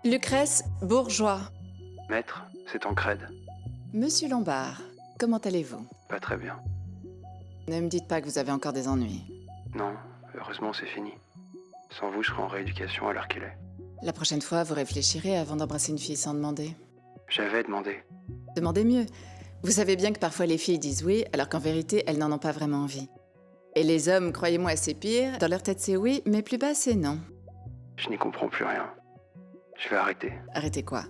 Lucrèce Bourgeois. Maître, c'est Tancrède. Monsieur Lombard, comment allez-vous? Pas très bien. Ne me dites pas que vous avez encore des ennuis. Non, heureusement c'est fini. Sans vous, je serai en rééducation à l'heure qu'il est. La prochaine fois, vous réfléchirez avant d'embrasser une fille sans demander. J'avais demandé. Demandez mieux. Vous savez bien que parfois les filles disent oui, alors qu'en vérité, elles n'en ont pas vraiment envie. Et les hommes, croyez-moi, c'est pire. Dans leur tête, c'est oui, mais plus bas, c'est non. Je n'y comprends plus rien. Je vais arrêter Arrêtez quoi?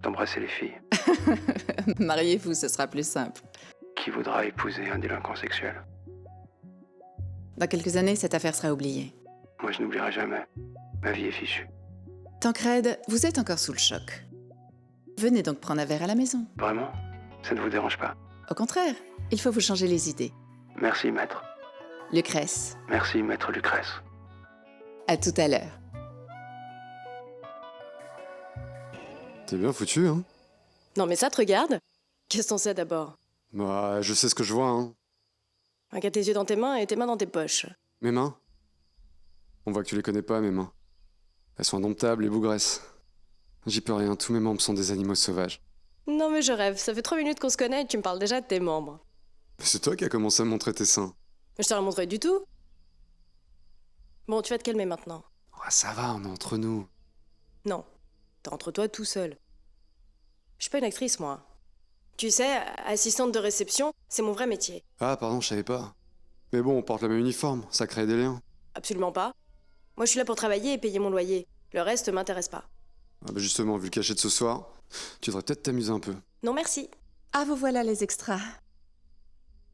d'embrasser les filles. Mariez-vous, ce sera plus simple. Qui voudra épouser un délinquant sexuel? Dans quelques années, cette affaire sera oubliée. Moi, je n'oublierai jamais. Ma vie est fichue. Tancrède, vous êtes encore sous le choc. Venez donc prendre un verre à la maison. Vraiment? Ça ne vous dérange pas? Au contraire, il faut vous changer les idées. Merci, maître. Lucrèce, Merci, maître Lucrèce. à tout à l'heure. T'es bien foutu, hein? Non mais ça te regarde? Qu'est-ce qu'on sait d'abord? Bah, je sais ce que je vois, hein. Regarde tes yeux dans tes mains et tes mains dans tes poches. Mes mains? On voit que tu les connais pas, mes mains. Elles sont indomptables et bougresses. J'y peux rien, tous mes membres sont des animaux sauvages. Non mais je rêve, ça fait 3 minutes qu'on se connaît et tu me parles déjà de tes membres. Mais c'est toi qui as commencé à me montrer tes seins. Mais je t'ai rien montré du tout. Bon, tu vas te calmer maintenant. Ouais, ça va, on est entre nous. Non, t'es entre toi tout seul. Je suis pas une actrice, moi. Tu sais, assistante de réception, c'est mon vrai métier. Ah, pardon, je savais pas. Mais bon, on porte le même uniforme, ça crée des liens. Absolument pas. Moi, je suis là pour travailler et payer mon loyer. Le reste m'intéresse pas. Ah bah justement, vu le cachet de ce soir, tu devrais peut-être t'amuser un peu. Non, merci. Ah, vous voilà les extras.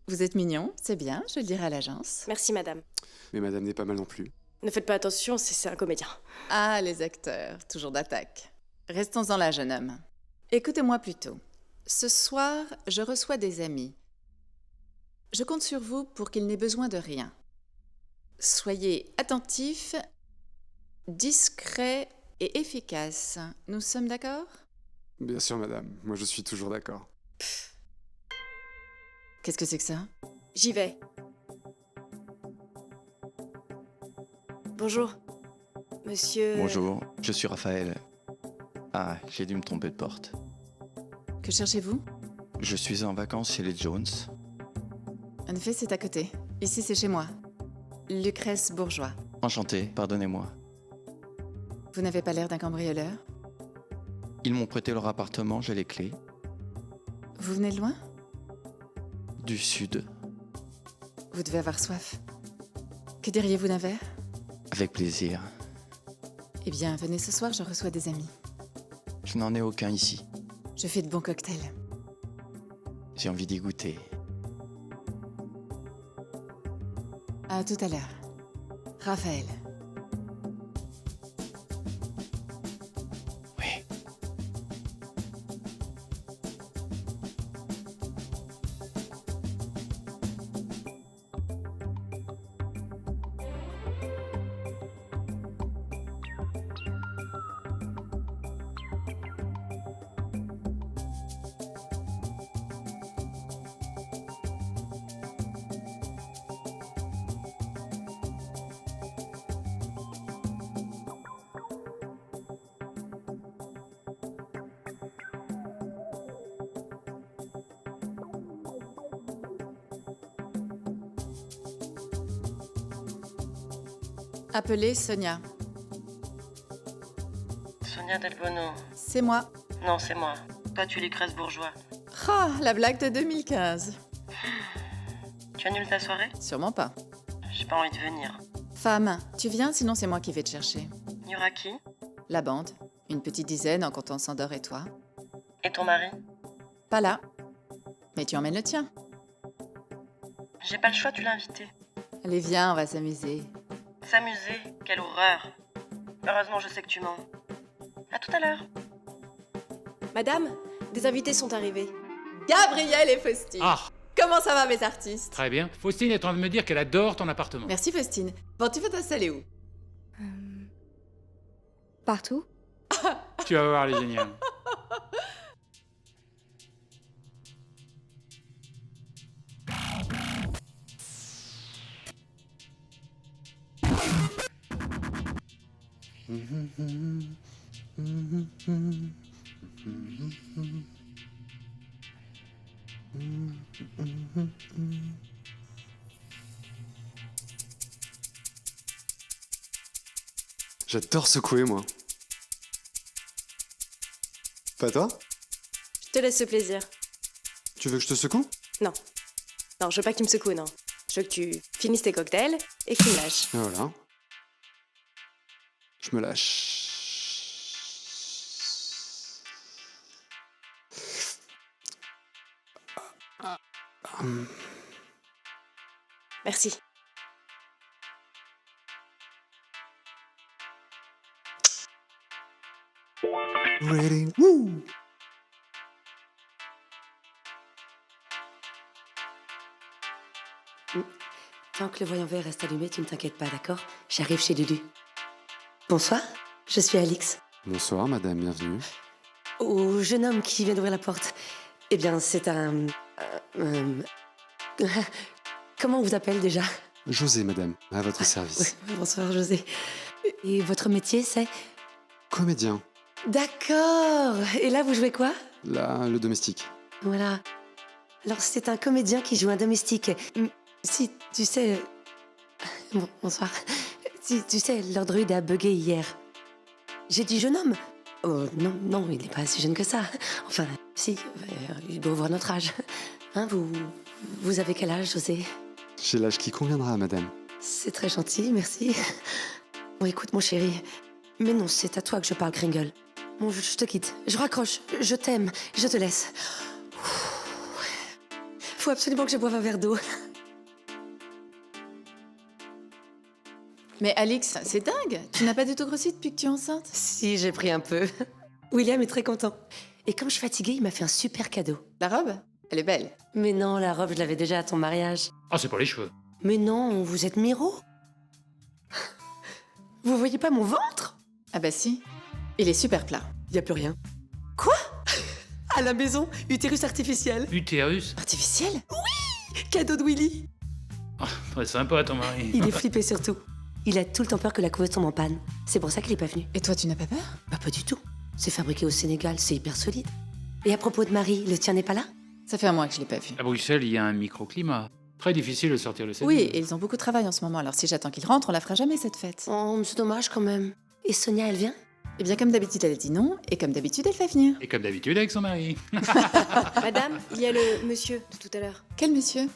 Vous êtes mignon, c'est bien, je le dirai à l'agence. Merci, madame. Mais madame n'est pas mal non plus. Ne faites pas attention, c'est un comédien. Ah, les acteurs, toujours d'attaque. Restons-en là, jeune homme. Écoutez-moi plutôt. Ce soir, je reçois des amis. Je compte sur vous pour qu'ils n'aient besoin de rien. Soyez attentifs, discrets et efficaces. Nous sommes d'accord? Bien sûr, madame, moi je suis toujours d'accord. Qu'est-ce que c'est que ça? J'y vais. Bonjour. Monsieur... Bonjour, je suis Raphaël. Ah, j'ai dû me tromper de porte. Que cherchez-vous? Je suis en vacances chez les Jones. En effet, c'est à côté. Ici, c'est chez moi. Lucrèce Bourgeois. Enchanté, pardonnez-moi. Vous n'avez pas l'air d'un cambrioleur? Ils m'ont prêté leur appartement, j'ai les clés. Vous venez de loin? Du sud. Vous devez avoir soif. Que diriez-vous d'un verre? Avec plaisir. Eh bien, venez ce soir, je reçois des amis. Je n'en ai aucun ici. Je fais de bons cocktails. J'ai envie d'y goûter. À tout à l'heure. Raphaël. Oui. Appelez Sonia. Sonia Delbono. C'est moi. Non, c'est moi. Toi, tu Lucrèce Bourgeois. Ah, la blague de 2015. Tu annules ta soirée? Sûrement pas. J'ai pas envie de venir. Femme, tu viens, sinon c'est moi qui vais te chercher. Y aura qui? La bande. Une petite dizaine en comptant Sandor et toi. Et ton mari? Pas là. Mais tu emmènes le tien. J'ai pas le choix, tu l'as invité. Allez, viens, on va s'amuser. S'amuser? Quelle horreur. Heureusement, je sais que tu mens. À tout à l'heure. Madame, des invités sont arrivés. Gabriel et Faustine. Ah, Comment ça va, mes artistes? très bien. Faustine est en train de me dire qu'elle adore ton appartement. Merci, Faustine. Bon, tu veux t'installer où? Partout. Tu vas voir, elle est géniale. J'adore secouer, moi. Pas toi? Je te laisse ce plaisir. Tu veux que je te secoue? Non. Non, je veux pas que tu me secoues, non. Je veux que tu finisses tes cocktails et que tu me lâches. Et voilà. Je me lâche. Merci. Ready? Woo! Tant que le voyant vert reste allumé, tu ne t'inquiètes pas, d'accord? J'arrive chez Dudu. Bonsoir, je suis Alix. Bonsoir, madame, bienvenue. Au jeune homme qui vient d'ouvrir la porte. Eh bien, c'est un... Comment on vous appelle déjà? José, madame, à votre service. Oui, bonsoir, José. Et votre métier, c'est? Comédien. D'accord. Et là, vous jouez quoi? Là, le domestique. Voilà. Alors, c'est un comédien qui joue un domestique. Si, tu sais... Bon, bonsoir. Si, tu sais, leur druide a bugué hier. J'ai dit jeune homme? Oh, non, non, il n'est pas si jeune que ça. Enfin, si, il doit avoir notre âge. Hein, vous avez quel âge, José? J'ai l'âge qui conviendra à madame. C'est très gentil, merci. Bon, écoute, mon chéri. Mais non, c'est à toi que je parle, Kringle. Bon, je te quitte. Je raccroche. Je t'aime. Je te laisse. Faut absolument que je boive un verre d'eau. Mais Alix, c'est dingue. Tu n'as pas du tout grossi depuis que tu es enceinte? Si, j'ai pris un peu. William est très content. Et comme je suis fatiguée, il m'a fait un super cadeau. La robe? Elle est belle. Mais non, la robe, je l'avais déjà à ton mariage. Ah, c'est pour les cheveux. Mais non, vous êtes Miro. Vous voyez pas mon ventre? Ah bah si. Il est super plat. Y a plus rien. Quoi? À la maison, utérus artificiel. Utérus. Artificiel? Cadeau de Willy. Ah, très sympa, ton mari. Il est flippé surtout. Il a tout le temps peur que la couveuse tombe en panne. C'est pour ça qu'il est pas venu. Et toi, tu n'as pas peur? Bah pas du tout. C'est fabriqué au Sénégal, c'est hyper solide. Et à propos de Marie, le tien n'est pas là? Ça fait un mois que je l'ai pas vu. À Bruxelles, il y a un microclimat. Très difficile de sortir le CD. Oui, et ils ont beaucoup de travail en ce moment, alors si j'attends qu'ils rentrent, on la fera jamais cette fête. Oh, c'est dommage quand même. Et Sonia, elle vient? Eh bien, comme d'habitude, elle dit non, et comme d'habitude, elle fait venir. Et comme d'habitude avec son mari. Madame, il y a le monsieur de tout à l'heure. Quel monsieur?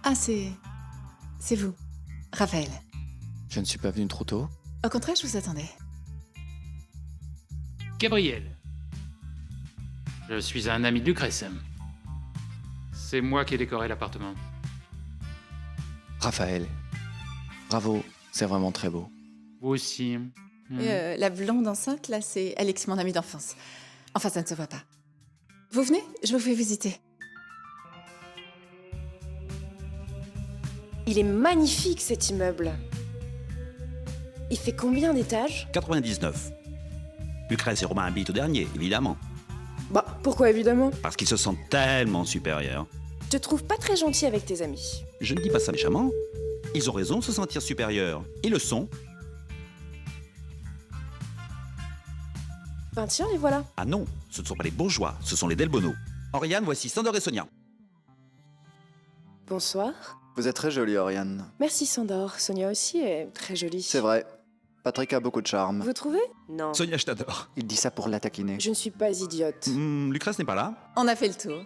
Ah, c'est vous. Raphaël. Je ne suis pas venu trop tôt. Au contraire, je vous attendais. Gabriel. Je suis un ami de Lucrèce. C'est moi qui ai décoré l'appartement. Raphaël. Bravo, c'est vraiment très beau. Vous aussi. La blonde enceinte, là, c'est Alix, mon amie d'enfance. Enfin, ça ne se voit pas. Vous venez? Je vous fais visiter. Il est magnifique cet immeuble. Il fait combien d'étages? 99. Lucrèce et Romain habitent au dernier, évidemment, Bah, pourquoi évidemment? parce qu'ils se sentent tellement supérieurs. Je te trouve pas très gentil avec tes amis. Je ne dis pas ça méchamment. Ils ont raison de se sentir supérieurs. Ils le sont. Ben tiens, les voilà. Ah non, ce ne sont pas les bourgeois, ce sont les Delbono. Oriane, voici Sandor et Sonia. Bonsoir. Vous êtes très jolie, Oriane. Merci Sandor, Sonia aussi est très jolie. C'est vrai. Patrick a beaucoup de charme. Vous trouvez? Non. Sonia, je t'adore. Il dit ça pour la taquiner. Je ne suis pas idiote. Lucrèce n'est pas là. On a fait le tour.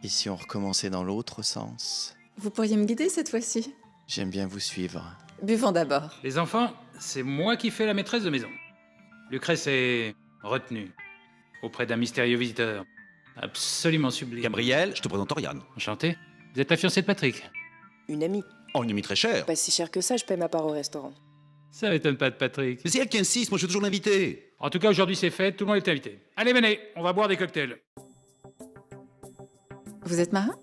Et si on recommençait dans l'autre sens? Vous pourriez me guider cette fois-ci? J'aime bien vous suivre. Buvons d'abord. Les enfants, c'est moi qui fais la maîtresse de maison. Lucrèce est retenue auprès d'un mystérieux visiteur. Absolument sublime. Gabriel, je te présente Oriane. Enchanté. Vous êtes la fiancée de Patrick? Une amie. Oh, une amie très chère. Pas si cher que ça, je paie ma part au restaurant. Ça m'étonne pas de Patrick. Mais c'est elle qui insiste, moi je suis toujours l'invité. En tout cas, aujourd'hui c'est fait, tout le monde est invité. Allez, venez, on va boire des cocktails. Vous êtes marin?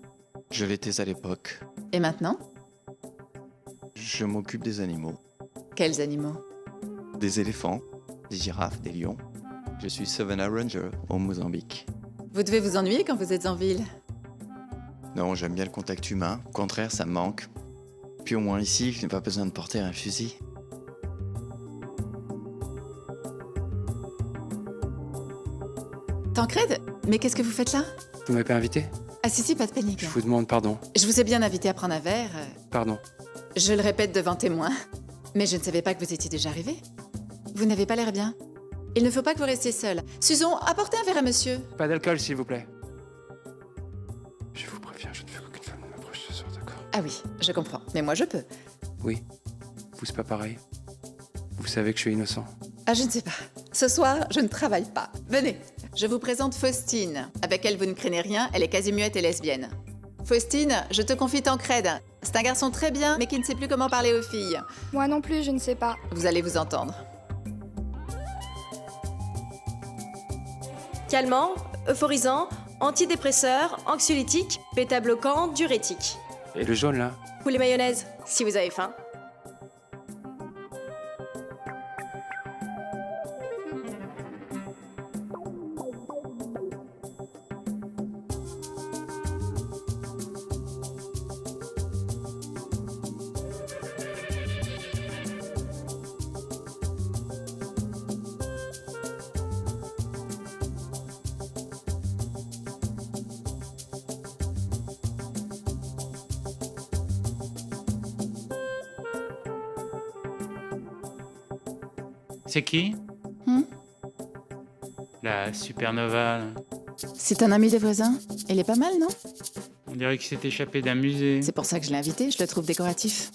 Je l'étais à l'époque. Et maintenant? Je m'occupe des animaux. Quels animaux? Des éléphants, des girafes, des lions. Je suis Savannah Ranger au Mozambique. Vous devez vous ennuyer quand vous êtes en ville. Non, j'aime bien le contact humain. Au contraire, ça me manque. Puis au moins ici, je n'ai pas besoin de porter un fusil. Tancred? Mais qu'est-ce que vous faites là? Vous m'avez pas invité? Ah si, pas de panique. Je vous demande pardon. Je vous ai bien invité à prendre un verre. Pardon. Je le répète devant témoins. Mais je ne savais pas que vous étiez déjà arrivé. Vous n'avez pas l'air bien. Il ne faut pas que vous restiez seul. Susan, apportez un verre à monsieur. Pas d'alcool, s'il vous plaît. Je vous préviens, je ne veux qu'aucune femme ne m'approche ce soir, d'accord? Ah oui, je comprends. Mais moi, je peux. Oui. Vous, c'est pas pareil. Vous savez que je suis innocent. Ah, je ne sais pas. Ce soir, je ne travaille pas. Venez. Je vous présente Faustine. Avec elle, vous ne craignez rien, elle est quasi muette et lesbienne. Faustine, je te confie Tancred. C'est un garçon très bien, mais qui ne sait plus comment parler aux filles. Moi non plus, je ne sais pas. Vous allez vous entendre. Calmant, euphorisant, antidépresseur, anxiolytique, bêta-bloquant, diurétique. Et le jaune, là? Poulet mayonnaise, si vous avez faim. C'est qui? La supernova, là. C'est un ami des voisins. Il est pas mal, non? On dirait qu'il s'est échappé d'un musée. C'est pour ça que je l'ai invité, je le trouve décoratif.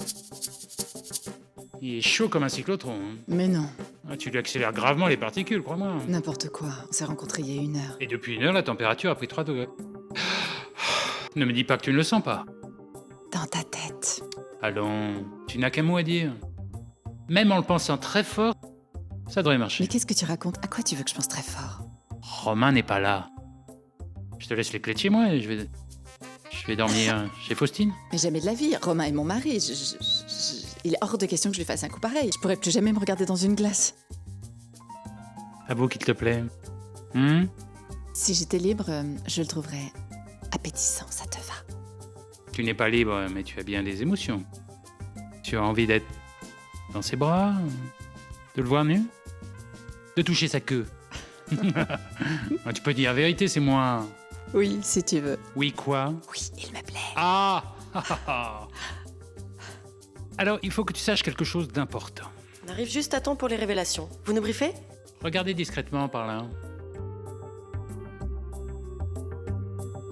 Il est chaud comme un cyclotron. Hein. Mais non, Ah, tu lui accélères gravement les particules, crois-moi. n'importe quoi. On s'est rencontrés il y a 1 heure. Et depuis 1 heure, la température a pris 3 degrés. Ne me dis pas que tu ne le sens pas. Dans ta tête. Allons, tu n'as qu'un mot à dire. Même en le pensant très fort, ça devrait marcher. Mais qu'est-ce que tu racontes? À quoi tu veux que je pense très fort? Romain n'est pas là. Je te laisse les clés de chez moi et je vais dormir chez Faustine. Mais jamais de la vie. Romain est mon mari. Il est hors de question que je lui fasse un coup pareil. Je pourrais plus jamais me regarder dans une glace. Avoue qu'il te plaît. Si j'étais libre, je le trouverais appétissant, ça te va? Tu n'es pas libre, mais tu as bien des émotions. Tu as envie d'être dans ses bras, de le voir nu, de toucher sa queue. Tu peux dire la vérité, c'est moi. Oui, si tu veux. Oui, quoi? Oui, il me plaît. Ah! Alors, il faut que tu saches quelque chose d'important. On arrive juste à temps pour les révélations. Vous nous briefez? Regardez discrètement par là.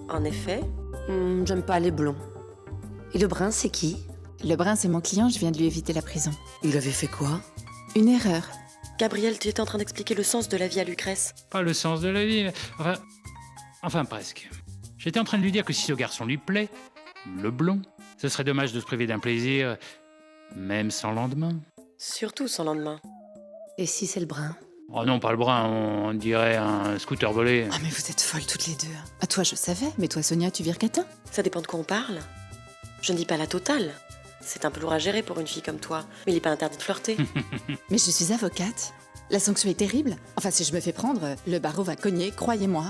En effet. J'aime pas les blonds. Et le brun, c'est qui? Le brun, c'est mon client, je viens de lui éviter la prison. Il avait fait quoi? Une erreur. Gabriel, tu étais en train d'expliquer le sens de la vie à Lucrèce. Pas le sens de la vie. Enfin presque. J'étais en train de lui dire que si ce garçon lui plaît, le blond, ce serait dommage de se priver d'un plaisir, même sans lendemain. Surtout sans lendemain. Et si c'est le brun? Oh non, pas le brun, on dirait un scooter volé. Ah mais vous êtes folles toutes les deux. À toi je savais, mais toi Sonia, tu vires catin. Ça dépend de quoi on parle. Je ne dis pas la totale. C'est un peu lourd à gérer pour une fille comme toi. Mais il n'est pas interdit de flirter. Mais je suis avocate. La sanction est terrible. Enfin, si je me fais prendre, le barreau va cogner, croyez-moi.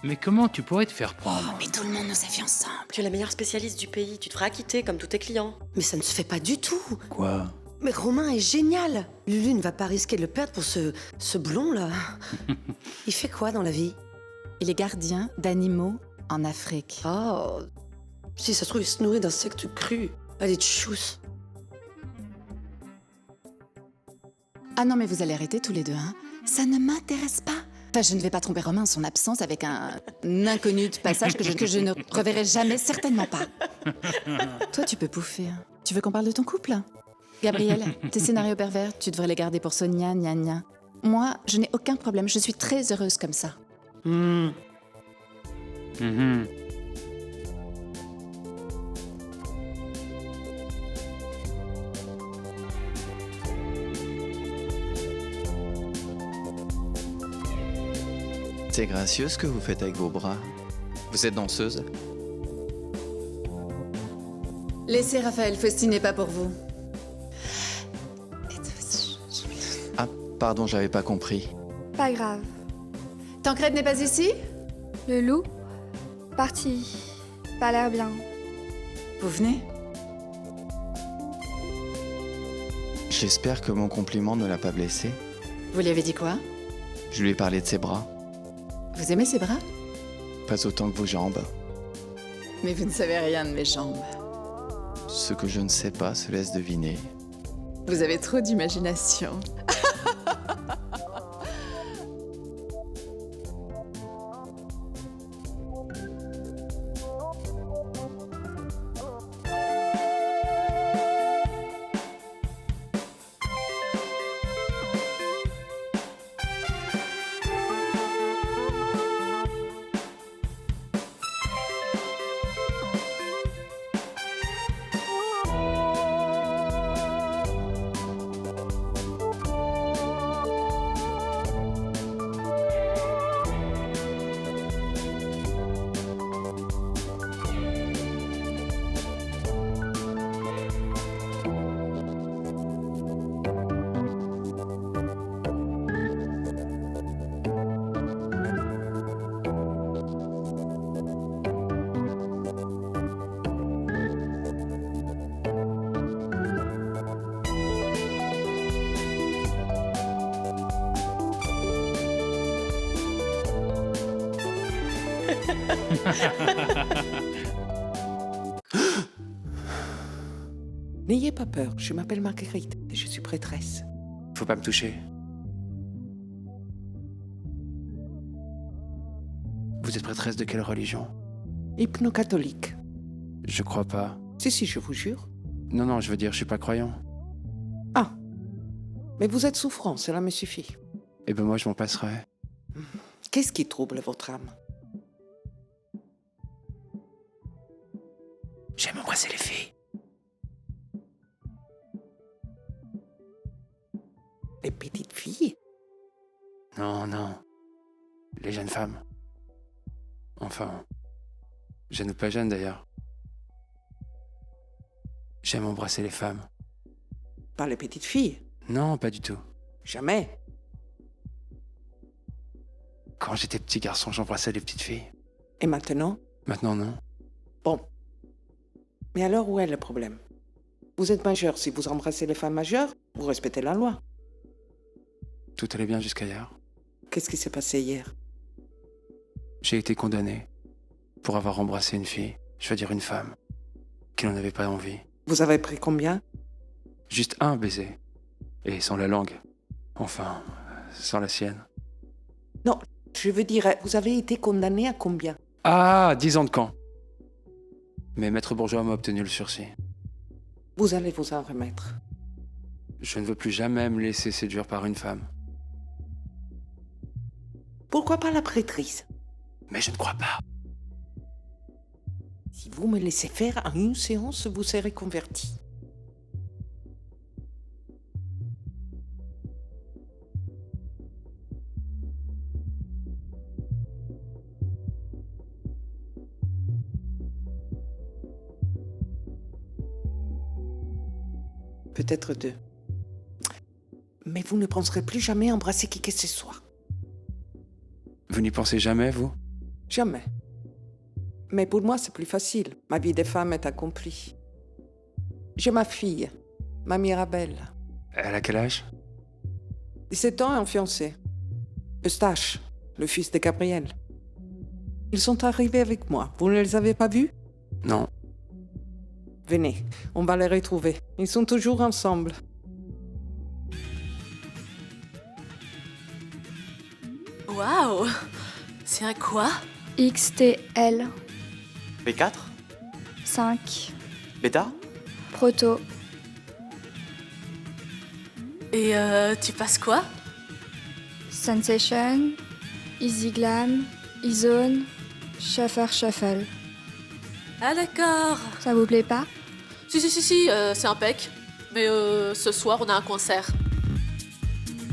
Mais comment tu pourrais te faire prendre? Oh, mais tout le monde nous a vus ensemble. Tu es la meilleure spécialiste du pays. Tu te feras acquitter comme tous tes clients. Mais ça ne se fait pas du tout. Quoi? Mais Romain est génial. Lulu ne va pas risquer de le perdre pour ce blond-là. Il fait quoi dans la vie? Il est gardien d'animaux en Afrique. Oh, Si ça se trouve, il se nourrit d'insectes crus. Allez, tchous. Ah non, mais vous allez arrêter tous les deux, hein. Ça ne m'intéresse pas. Enfin, je ne vais pas tromper Romain en son absence avec un inconnu de passage que je ne reverrai jamais, certainement pas. Toi, tu peux pouffer. Hein. Tu veux qu'on parle de ton couple? Gabriel, tes scénarios pervers, tu devrais les garder pour Sonia, gna gna. Moi, je n'ai aucun problème, je suis très heureuse comme ça. C'est gracieux ce que vous faites avec vos bras. Vous êtes danseuse? Laissez Raphaël, Faustine n'est pas pour vous. Ah, pardon, j'avais pas compris. Pas grave. Tancred n'est pas ici? Le loup? Parti. Pas l'air bien. Vous venez? J'espère que mon compliment ne l'a pas blessé. Vous lui avez dit quoi? Je lui ai parlé de ses bras. Vous aimez ses bras? Pas autant que vos jambes. Mais vous ne savez rien de mes jambes. Ce que je ne sais pas se laisse deviner. Vous avez trop d'imagination. N'ayez pas peur, je m'appelle Marguerite et je suis prêtresse. Faut pas me toucher. Vous êtes prêtresse de quelle religion? Hypno-catholique. Je crois pas. Si, je vous jure. Non, je veux dire, je suis pas croyant. Ah, mais vous êtes souffrant, cela me suffit. Eh ben moi, je m'en passerai. Qu'est-ce qui trouble votre âme? J'aime embrasser les filles. Les petites filles? Non. Les jeunes femmes. Enfin, jeune ou pas jeune d'ailleurs. J'aime embrasser les femmes. Pas les petites filles? Non, pas du tout. Jamais. Quand j'étais petit garçon, j'embrassais les petites filles. Et maintenant? Maintenant, non. Bon. Mais alors, où est le problème? Vous êtes majeur. Si vous embrassez les femmes majeures, vous respectez la loi. Tout allait bien jusqu'à hier. Qu'est-ce qui s'est passé hier? J'ai été condamné pour avoir embrassé une fille, je veux dire une femme, qui n'en avait pas envie. Vous avez pris combien? Juste un baiser. Et sans la langue. Enfin, sans la sienne. Non, je veux dire, vous avez été condamné à combien? Ah, 10 ans de camp. Mais Maître Bourgeois m'a obtenu le sursis. Vous allez vous en remettre. Je ne veux plus jamais me laisser séduire par une femme. Pourquoi pas la prêtrise? Mais je ne crois pas. Si vous me laissez faire, en une séance, vous serez converti. Peut-être 2. Mais vous ne penserez plus jamais embrasser qui que ce soit. Vous n'y pensez jamais, vous? Jamais. Mais pour moi, c'est plus facile. Ma vie de femme est accomplie. J'ai ma fille, ma Mirabelle. Elle a quel âge? 17 ans et un fiancé. Eustache, le fils de Gabriel. Ils sont arrivés avec moi. Vous ne les avez pas vus? Non, Venez, on va les retrouver. Ils sont toujours ensemble. Waouh! C'est un quoi? XTL. B4? 5. Bêta? Proto. Et tu passes quoi? Sensation. Easy Glam. E-Zone. Shuffle. Ah d'accord. Ça vous plaît pas? Si, c'est impec. Mais ce soir, on a un concert.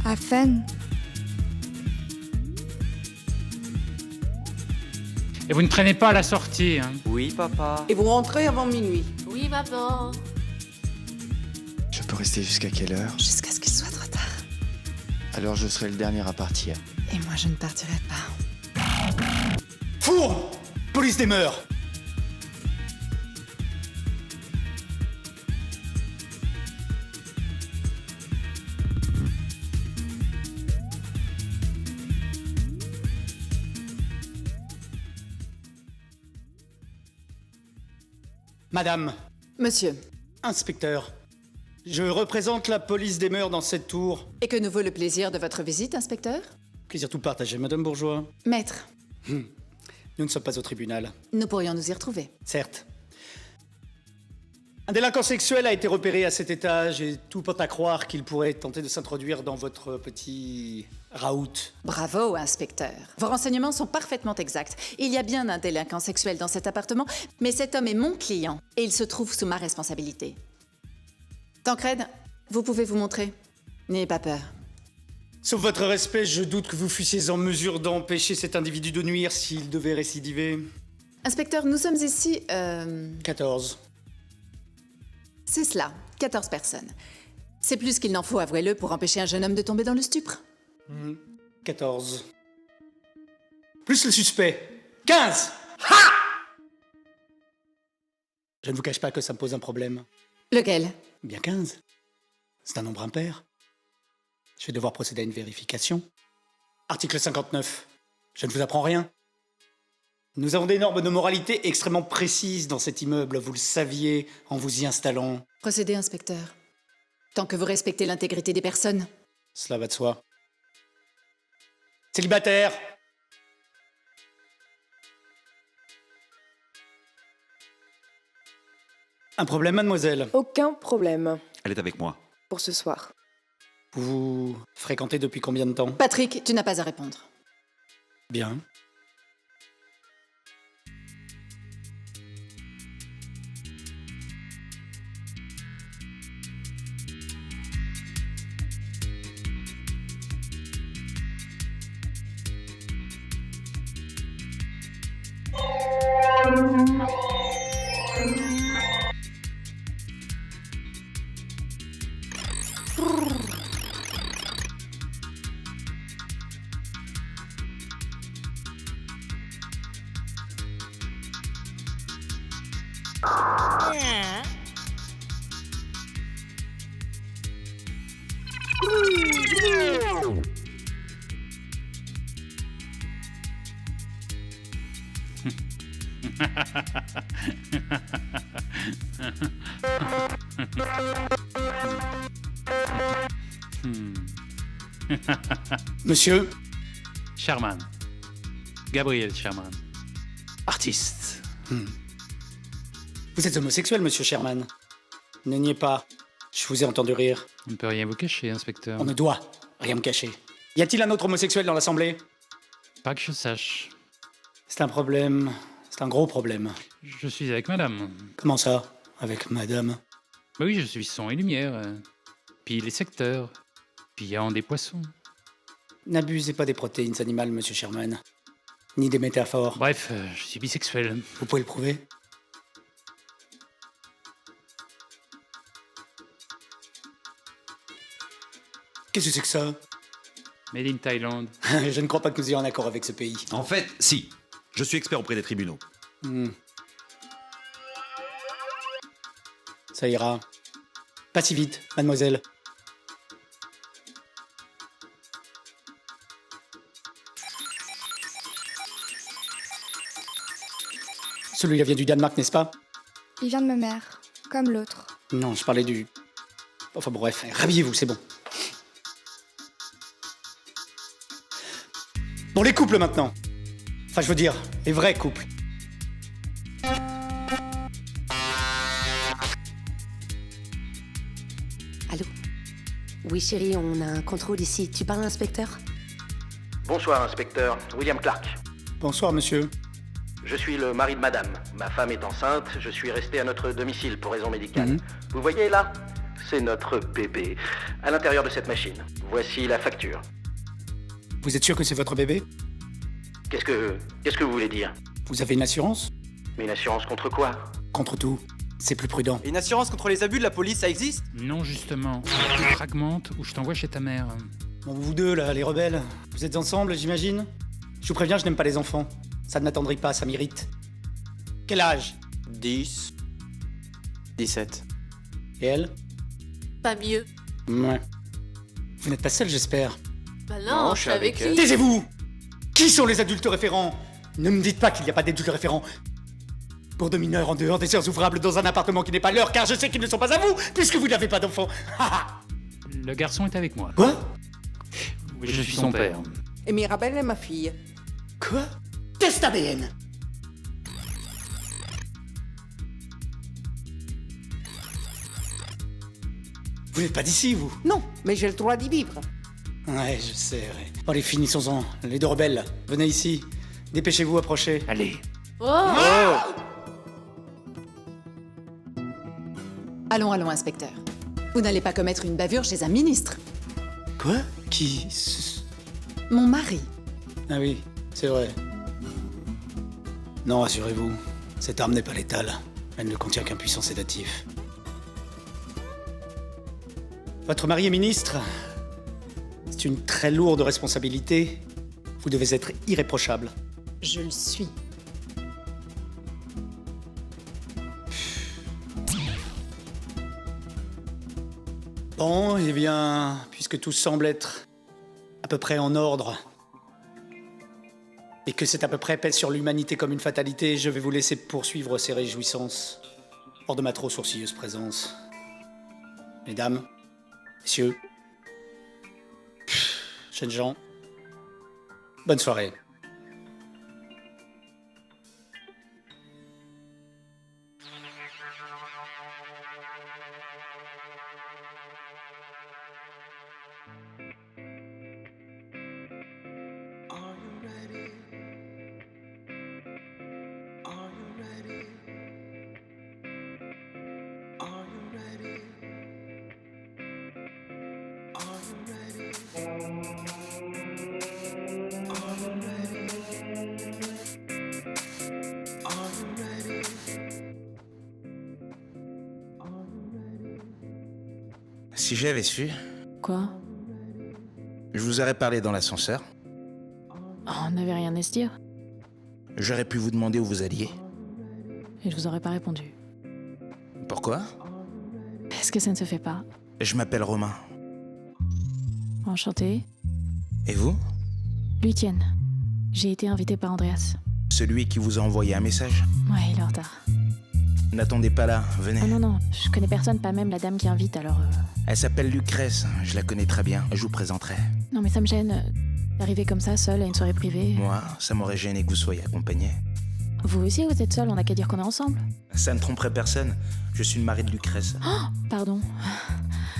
À Fun. Et vous ne traînez pas à la sortie, hein. Oui, papa. Et vous rentrez avant minuit. Oui, maman. Je peux rester jusqu'à quelle heure? Jusqu'à ce qu'il soit trop tard. Alors je serai le dernier à partir. Et moi, je ne partirai pas. Four! Police des mœurs! Madame, Monsieur, inspecteur, je représente la police des mœurs dans cette tour. et que nous vaut le plaisir de votre visite, inspecteur? Plaisir tout partagé, Madame Bourgeois. Maître, Nous ne sommes pas au tribunal, nous pourrions nous y retrouver. certes. Un délinquant sexuel a été repéré à cet étage et tout porte à croire qu'il pourrait tenter de s'introduire dans votre petit raout. Bravo, inspecteur. Vos renseignements sont parfaitement exacts. Il y a bien un délinquant sexuel dans cet appartement, mais cet homme est mon client et il se trouve sous ma responsabilité. Tancred, vous pouvez vous montrer. N'ayez pas peur. Sauf votre respect, je doute que vous fussiez en mesure d'empêcher cet individu de nuire s'il devait récidiver. Inspecteur, nous sommes ici... 14. C'est cela, 14 personnes. C'est plus qu'il n'en faut, avouez-le, pour empêcher un jeune homme de tomber dans le stupre. 14. Plus le suspect. 15! Je ne vous cache pas que ça me pose un problème. Lequel? Bien 15. C'est un nombre impair. Je vais devoir procéder à une vérification. Article 59. Je ne vous apprends rien. Nous avons des normes de moralité extrêmement précises dans cet immeuble, vous le saviez en vous y installant. Procédez, inspecteur. Tant que vous respectez l'intégrité des personnes. Cela va de soi. Célibataire. Un problème, mademoiselle? Aucun problème Elle est avec moi. pour ce soir. Vous fréquentez depuis combien de temps? Patrick, tu n'as pas à répondre. Bien. Monsieur? Sherman. Gabriel Sherman. Artiste. Vous êtes homosexuel, monsieur Sherman. Ne niez pas. Je vous ai entendu rire. On ne peut rien vous cacher, inspecteur. On ne doit rien me cacher. Y a-t-il un autre homosexuel dans l'Assemblée? Pas que je sache. C'est un problème. C'est un gros problème. Je suis avec madame. Comment ça? Avec madame? Bah oui, je suis son et lumière. Puis les secteurs. Puis il y a des poissons. N'abusez pas des protéines animales, monsieur Sherman. Ni des métaphores. Bref, je suis bisexuel. Vous pouvez le prouver? Qu'est-ce que c'est que ça? Made in Thailand. Je ne crois pas que nous ayons un accord avec ce pays. En fait, si. Je suis expert auprès des tribunaux. Ça ira. Pas si vite, mademoiselle. Celui-là vient du Danemark, n'est-ce pas? Il vient de ma mère. comme l'autre. Non, je parlais du... Enfin bref, rhabillez-vous, c'est bon. Bon, les couples maintenant. Enfin, je veux dire, les vrais couples. Allô? Oui, chérie, on a un contrôle ici. Tu parles à l'inspecteur? Bonsoir, inspecteur. William Clark. Bonsoir, monsieur. Je suis le mari de madame. Ma femme est enceinte. Je suis resté à notre domicile pour raison médicale. Vous voyez là? C'est notre bébé. À l'intérieur de cette machine. Voici la facture. Vous êtes sûr que c'est votre bébé? Qu'est-ce que vous voulez dire? Vous avez une assurance? Mais une assurance contre quoi? Contre tout. C'est plus prudent. Et une assurance contre les abus de la police, ça existe? Non, justement. Tu fragmentes ou je t'envoie chez ta mère. Bon, vous deux, là, les rebelles, vous êtes ensemble, j'imagine? Je vous préviens, je n'aime pas les enfants. Ça ne m'attendrit pas, ça m'irrite. Quel âge? 10. 17. Et elle? Pas mieux. Ouais. Vous n'êtes pas seul, j'espère. Bah non, je suis avec lui. Taisez-vous! Qui sont les adultes référents? Ne me dites pas qu'il n'y a pas d'adultes référents. Pour de mineurs en dehors des heures ouvrables dans un appartement qui n'est pas leur, car je sais qu'ils ne sont pas à vous, puisque vous n'avez pas d'enfants. Le garçon est avec moi. Quoi? Oui, je suis son père. Et Mirabelle est ma fille. Quoi? Test ADN. Vous n'êtes pas d'ici, vous? Non, mais j'ai le droit d'y vivre. Ouais, je sais, ouais. Allez, finissons-en. Les deux rebelles, là. Venez ici. Dépêchez-vous, approchez. Allez. Oh! Allons, allons, inspecteur. Vous n'allez pas commettre une bavure chez un ministre. Quoi? Qui? Mon mari. Ah oui, c'est vrai. Non, rassurez-vous, cette arme n'est pas létale. Elle ne contient qu'un puissant sédatif. Votre mari est ministre. C'est une très lourde responsabilité. Vous devez être irréprochable. Je le suis. Bon, eh bien, puisque tout semble être à peu près en ordre, et que c'est à peu près pèse sur l'humanité comme une fatalité, je vais vous laisser poursuivre ces réjouissances hors de ma trop sourcilleuse présence. Mesdames, messieurs, jeunes gens, bonne soirée. Si j'avais su, Quoi? je vous aurais parlé dans l'ascenseur. Oh, on n'avait rien à se dire. J'aurais pu vous demander où vous alliez. Et je vous aurais pas répondu. Pourquoi? Parce que ça ne se fait pas. Je m'appelle Romain. Enchanté. Et vous? Lucienne. J'ai été invitée par Andreas. Celui qui vous a envoyé un message? Ouais, il est en retard. N'attendez pas là, venez. Oh non, non, je connais personne, pas même la dame qui invite, alors... Elle s'appelle Lucrèce, je la connais très bien, je vous présenterai. Non mais ça me gêne, d'arriver comme ça, seule, à une soirée privée. Moi, ça m'aurait gêné que vous soyez accompagné. Vous aussi, vous êtes seule, on n'a qu'à dire qu'on est ensemble. Ça ne tromperait personne, je suis le mari de Lucrèce. Oh, pardon.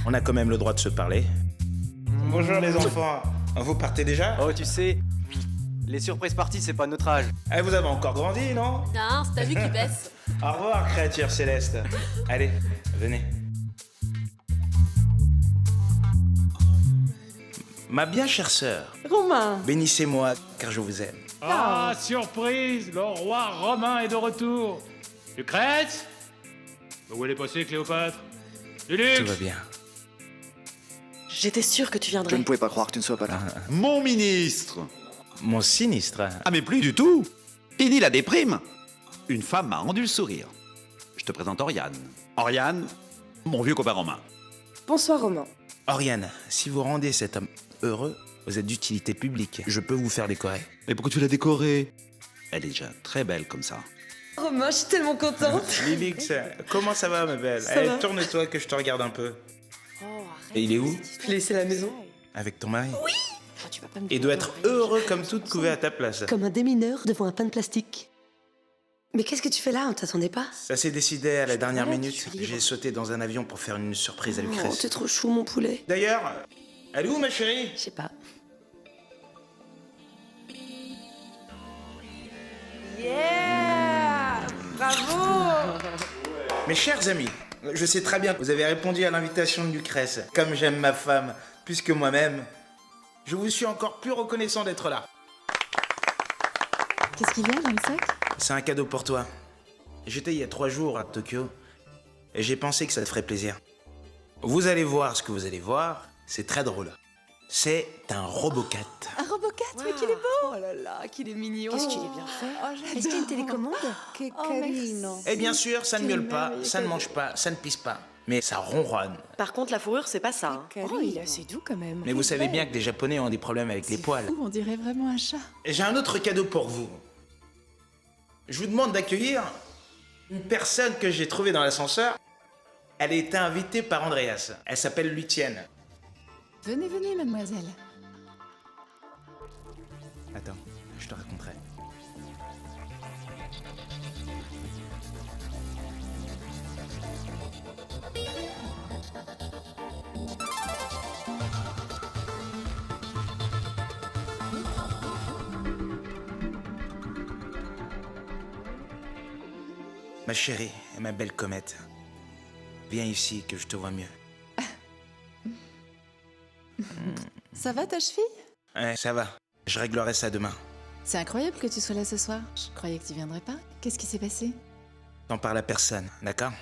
On a quand même le droit de se parler. Bonjour les enfants, vous partez déjà? Oh, tu sais, les surprises parties, c'est pas notre âge. Eh, vous avez encore grandi, non? Non, c'est ta vue qui baisse. Au revoir, créature céleste. Allez, venez. Ma bien chère sœur, Romain. bénissez-moi, car je vous aime. Ah, surprise! Le roi Romain est de retour. Lucrèce? Où elle est passée, Cléopâtre? Du luxe? Tout va bien. J'étais sûre que tu Je viendrais. ne pouvais pas croire que tu ne sois pas là. Mon ministre! Mon sinistre. Ah mais plus du tout! Fini la déprime! Une femme m'a rendu le sourire. Je te présente Oriane. Oriane, mon vieux copain Romain. Bonsoir, Romain. Oriane, si vous rendez cet homme heureux, vous êtes d'utilité publique. Je peux vous faire décorer. Mais pourquoi tu l'as décorée? Elle est déjà très belle comme ça. Romain, je suis tellement contente. Lilix, comment ça va, ma belle? Ça Allez, va. tourne-toi que je te regarde un peu. Et il est où? Je l'ai laissé à la maison. Avec ton mari? Oui. Il doit être heureux comme tout de couver à ta place. Comme un démineur devant un pain de plastique. Mais qu'est-ce que tu fais là? On t'attendait pas? Ça s'est décidé à la dernière malade, minute. je suis libre. J'ai sauté dans un avion pour faire une surprise à Oh, Lucrèce. t'es trop chou, mon poulet. D'ailleurs, elle est où, ma chérie? Je sais pas. Yeah! Bravo! Mes chers amis, je sais très bien que vous avez répondu à l'invitation de Lucrèce. Comme j'aime ma femme plus que moi-même, je vous suis encore plus reconnaissant d'être là. Qu'est-ce qu'il y a dans le sac? C'est un cadeau pour toi. J'étais il y a 3 jours à Tokyo et j'ai pensé que ça te ferait plaisir. Vous allez voir ce que vous allez voir, c'est très drôle. C'est un Robocat. Un Robocat, mais qu'il est beau! Oh là là, qu'il est mignon. Qu'est-ce qu'il est bien fait. Est-ce qu'il y a une télécommande? Que Oh, carino. Et bien sûr, ça ne Quel miaule pas, merveilleux ça ne cadeau. mange pas, ça ne pisse pas, mais ça ronronne. Par contre, la fourrure, c'est pas ça. hein. Oh, il est assez doux quand même. Mais vous savez bien que les Japonais ont des problèmes avec les poils. Ouh, on dirait vraiment un chat. Et j'ai un autre cadeau pour vous. Je vous demande d'accueillir une personne que j'ai trouvée dans l'ascenseur. Elle a été invitée par Andreas. Elle s'appelle Lucienne. Venez, venez, mademoiselle. Attends, je te raconterai. Ma chérie et ma belle comète, viens ici que je te vois mieux. Ça va ta cheville? Ouais, ça va. Je réglerai ça demain. C'est incroyable que tu sois là ce soir. Je croyais que tu viendrais pas. Qu'est-ce qui s'est passé? T'en parles à personne, d'accord?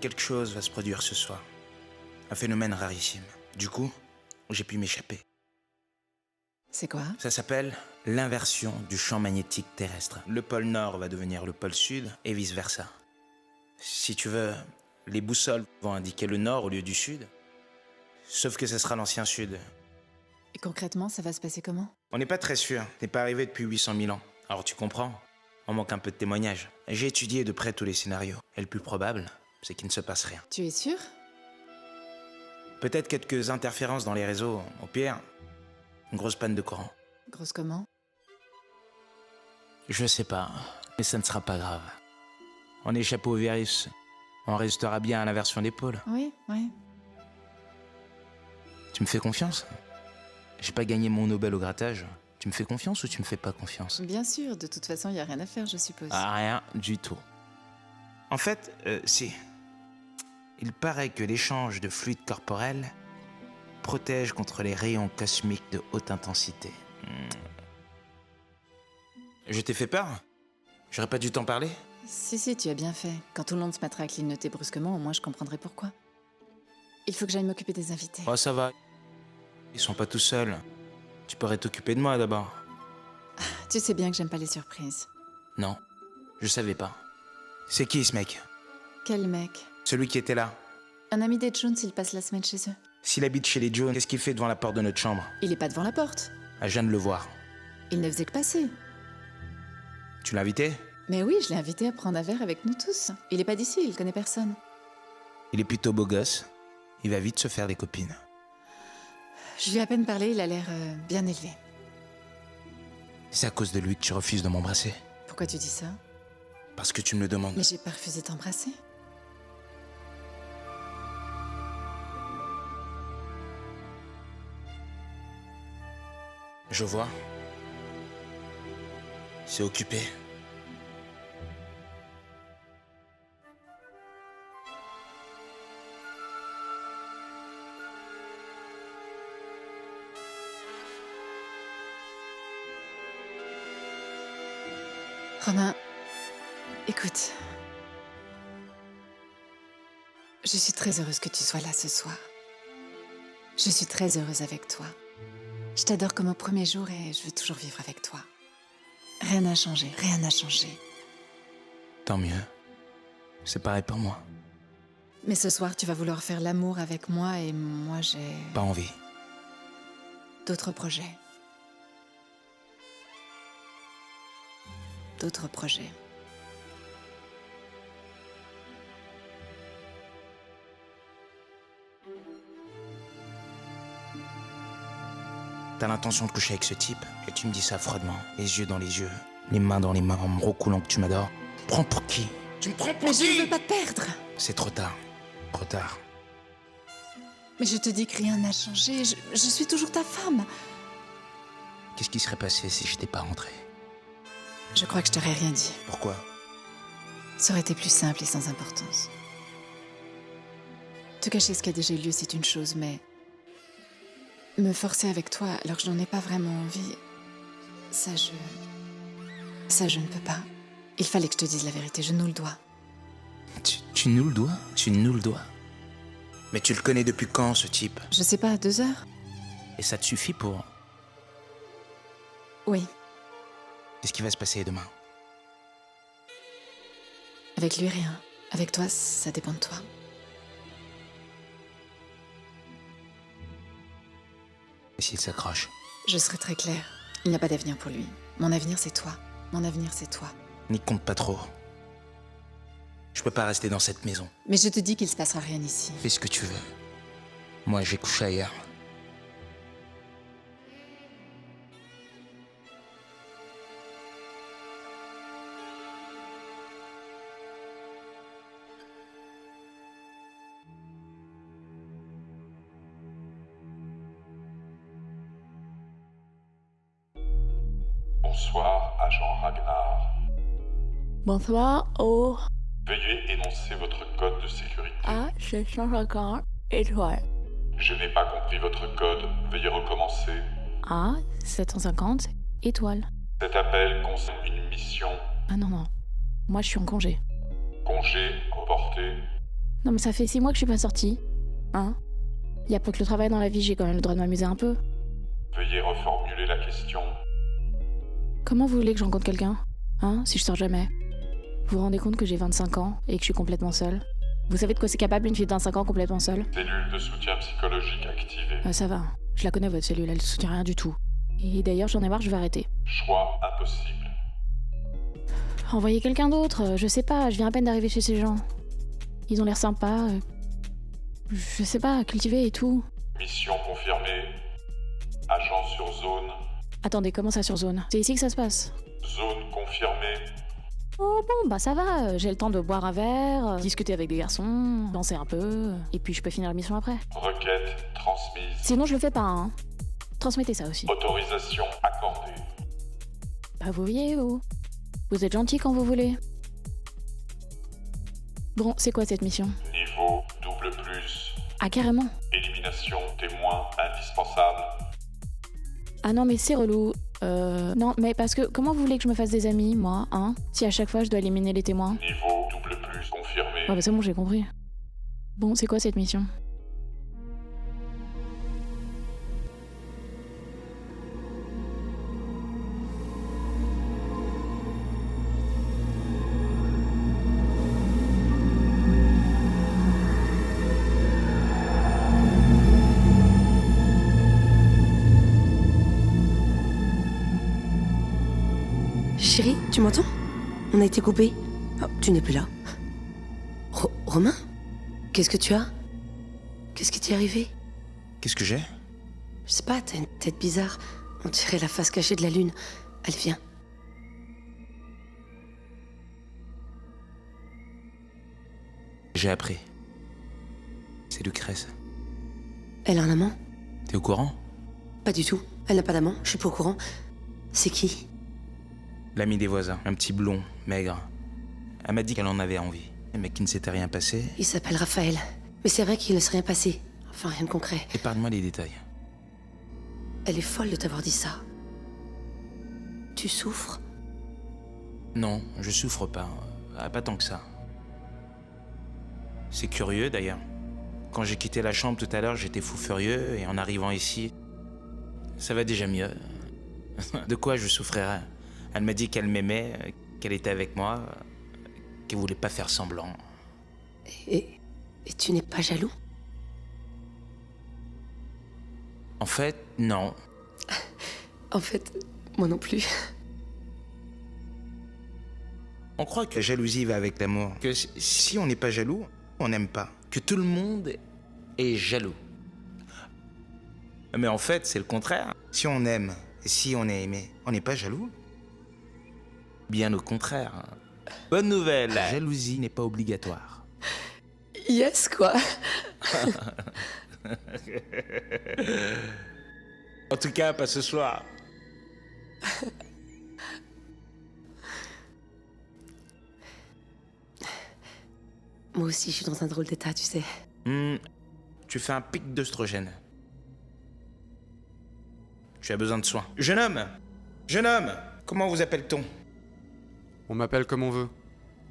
Quelque chose va se produire ce soir. Un phénomène rarissime. Du coup, j'ai pu m'échapper. C'est quoi? Ça s'appelle l'inversion du champ magnétique terrestre. Le pôle Nord va devenir le pôle Sud et vice-versa. Si tu veux, les boussoles vont indiquer le Nord au lieu du Sud. Sauf que ce sera l'ancien Sud. Et concrètement, ça va se passer comment? On n'est pas très sûr. T'es pas arrivé depuis 800 000 ans. Alors tu comprends, on manque un peu de témoignages. J'ai étudié de près tous les scénarios. Et le plus probable, c'est qu'il ne se passe rien. Tu es sûr? Peut-être quelques interférences dans les réseaux. Au pire, une grosse panne de courant. Grosse comment? Je sais pas, mais ça ne sera pas grave. On échappe au virus. On restera bien à l'inversion des pôles. Oui, oui. Tu me fais confiance? J'ai pas gagné mon Nobel au grattage. Tu me fais confiance ou tu me fais pas confiance? Bien sûr, de toute façon, il n'y a rien à faire, je suppose. Ah, rien du tout. En fait, si. Il paraît que l'échange de fluide corporel protège contre les rayons cosmiques de haute intensité. Je t'ai fait peur? J'aurais pas dû t'en parler? Si, tu as bien fait. Quand tout le monde se mettra à clignoter brusquement, au moins je comprendrai pourquoi. Il faut que j'aille m'occuper des invités. Oh, ça va. Ils sont pas tout seuls. Tu pourrais t'occuper de moi d'abord. Tu sais bien que j'aime pas les surprises. Non, je savais pas. C'est qui ce mec? Quel mec? Celui qui était là. Un ami des Jones, il passe la semaine chez eux. S'il habite chez les Jones, qu'est-ce qu'il fait devant la porte de notre chambre? Il est pas devant la porte. Ah, je viens de le voir. Il ne faisait que passer. Tu l'as invité? Mais oui, je l'ai invité à prendre un verre avec nous tous. Il est pas d'ici, il connaît personne. Il est plutôt beau gosse. Il va vite se faire des copines. Je lui ai à peine parlé, il a l'air bien élevé. C'est à cause de lui que tu refuses de m'embrasser. Pourquoi tu dis ça? Parce que tu me le demandes. Mais j'ai pas refusé de t'embrasser. Je vois. C'est occupé. Romain, écoute. Je suis très heureuse que tu sois là ce soir. Je suis très heureuse avec toi. Je t'adore comme au premier jour et je veux toujours vivre avec toi. Rien n'a changé, rien n'a changé. Tant mieux. C'est pareil pour moi. Mais ce soir, tu vas vouloir faire l'amour avec moi et moi, j'ai Pas envie. d'autres projets. d'autres projets. T'as l'intention de coucher avec ce type et tu me dis ça froidement, les yeux dans les yeux, les mains dans les mains, en me recoulant que tu m'adores. Prends pour qui? Tu me prends pour Mais qui? je ne veux pas te perdre. C'est trop tard. Trop tard. Mais je te dis que rien n'a changé. Je suis toujours ta femme. Qu'est-ce qui serait passé si j'étais pas rentré? Je crois que je t'aurais rien dit. Pourquoi? Ça aurait été plus simple et sans importance. Te cacher ce qui a déjà eu lieu, c'est une chose, mais me forcer avec toi alors que je n'en ai pas vraiment envie, ça je ne peux pas. Il fallait que je te dise la vérité, je nous le dois. Tu nous le dois? Tu nous le dois? Mais tu le connais depuis quand, ce type? Je sais pas, 2 heures? Et ça te suffit pour... Oui. Qu'est-ce qui va se passer demain? Avec lui, rien. Avec toi, ça dépend de toi. Et s'il s'accroche? Je serai très claire. Il n'y a pas d'avenir pour lui. Mon avenir, c'est toi. Mon avenir, c'est toi. N'y compte pas trop. Je peux pas rester dans cette maison. Mais je te dis qu'il se passera rien ici. Fais ce que tu veux. Moi, j'ai couché ailleurs. Bonsoir, agent Ragnar. Bonsoir au Veuillez énoncer votre code de sécurité. A750 étoiles. Je n'ai pas compris votre code. Veuillez recommencer. A750 étoiles. Cet appel concerne une mission. Ah non, non. Moi, je suis en congé. Congé reporté. Non, mais ça fait 6 mois que je suis pas sortie. Hein? Y a pas que le travail dans la vie, j'ai quand même le droit de m'amuser un peu. Veuillez reformuler la question. Comment vous voulez que je rencontre quelqu'un? Hein? Si je sors jamais? Vous vous rendez compte que j'ai 25 ans et que je suis complètement seule? Vous savez de quoi c'est capable une fille de 25 ans complètement seule? Cellule de soutien psychologique activée. Ça va. Je la connais, votre cellule, elle soutient rien du tout. Et d'ailleurs, j'en ai marre, je vais arrêter. Choix impossible. Envoyez quelqu'un d'autre, je sais pas, je viens à peine d'arriver chez ces gens. Ils ont l'air sympas. Je sais pas, cultivés et tout. Mission confirmée. Agent sur zone. Attendez, comment ça sur zone? C'est ici que ça se passe? Zone confirmée. Oh bon, bah ça va, j'ai le temps de boire un verre, discuter avec des garçons, danser un peu, et puis je peux finir la mission après. Requête transmise. Sinon je le fais pas, hein. Transmettez ça aussi. Autorisation accordée. Bah vous voyez, vous êtes gentil quand vous voulez. Bon, c'est quoi cette mission? Niveau double plus. Ah carrément? Élimination témoin indispensable. Ah non mais c'est relou. Non mais parce que comment vous voulez que je me fasse des amis, moi, hein? Si à chaque fois je dois éliminer les témoins. Niveau double plus confirmé. Ah bah c'est bon, j'ai compris. Bon, c'est quoi cette mission? Chérie, tu m'entends? On a été coupés. Oh, tu n'es plus là. Romain? Qu'est-ce que tu as? Qu'est-ce qui t'est arrivé? Qu'est-ce que j'ai? Je sais pas, t'as une tête bizarre. On dirait la face cachée de la lune. Allez, viens. J'ai appris. C'est Lucrèce. Elle a un amant? T'es au courant? Pas du tout. Elle n'a pas d'amant, je suis pas au courant. C'est qui? L'ami des voisins, un petit blond, maigre. Elle m'a dit qu'elle en avait envie, mais qu'il ne s'était rien passé. Il s'appelle Raphaël. Mais c'est vrai qu'il ne s'est rien passé. Enfin, rien de concret. Épargne-moi les détails. Elle est folle de t'avoir dit ça. Tu souffres? Non, je souffre pas. Pas tant que ça. C'est curieux d'ailleurs. Quand j'ai quitté la chambre tout à l'heure, j'étais fou furieux, et en arrivant ici, ça va déjà mieux. De quoi je souffrirais? Elle m'a dit qu'elle m'aimait, qu'elle était avec moi, qu'elle voulait pas faire semblant. Et tu n'es pas jaloux? En fait, non. En fait, moi non plus. On croit que la jalousie va avec l'amour. Que si on n'est pas jaloux, on n'aime pas. Que tout le monde est jaloux. Mais en fait, c'est le contraire. Si on aime, et si on est aimé, on n'est pas jaloux. Bien au contraire. Bonne nouvelle, la jalousie n'est pas obligatoire. Yes, quoi. En tout cas, pas ce soir. Moi aussi, je suis dans un drôle d'état, tu sais. Tu fais un pic d'œstrogène. Tu as besoin de soins. Jeune homme, comment vous appelle-t-on? On m'appelle comme on veut.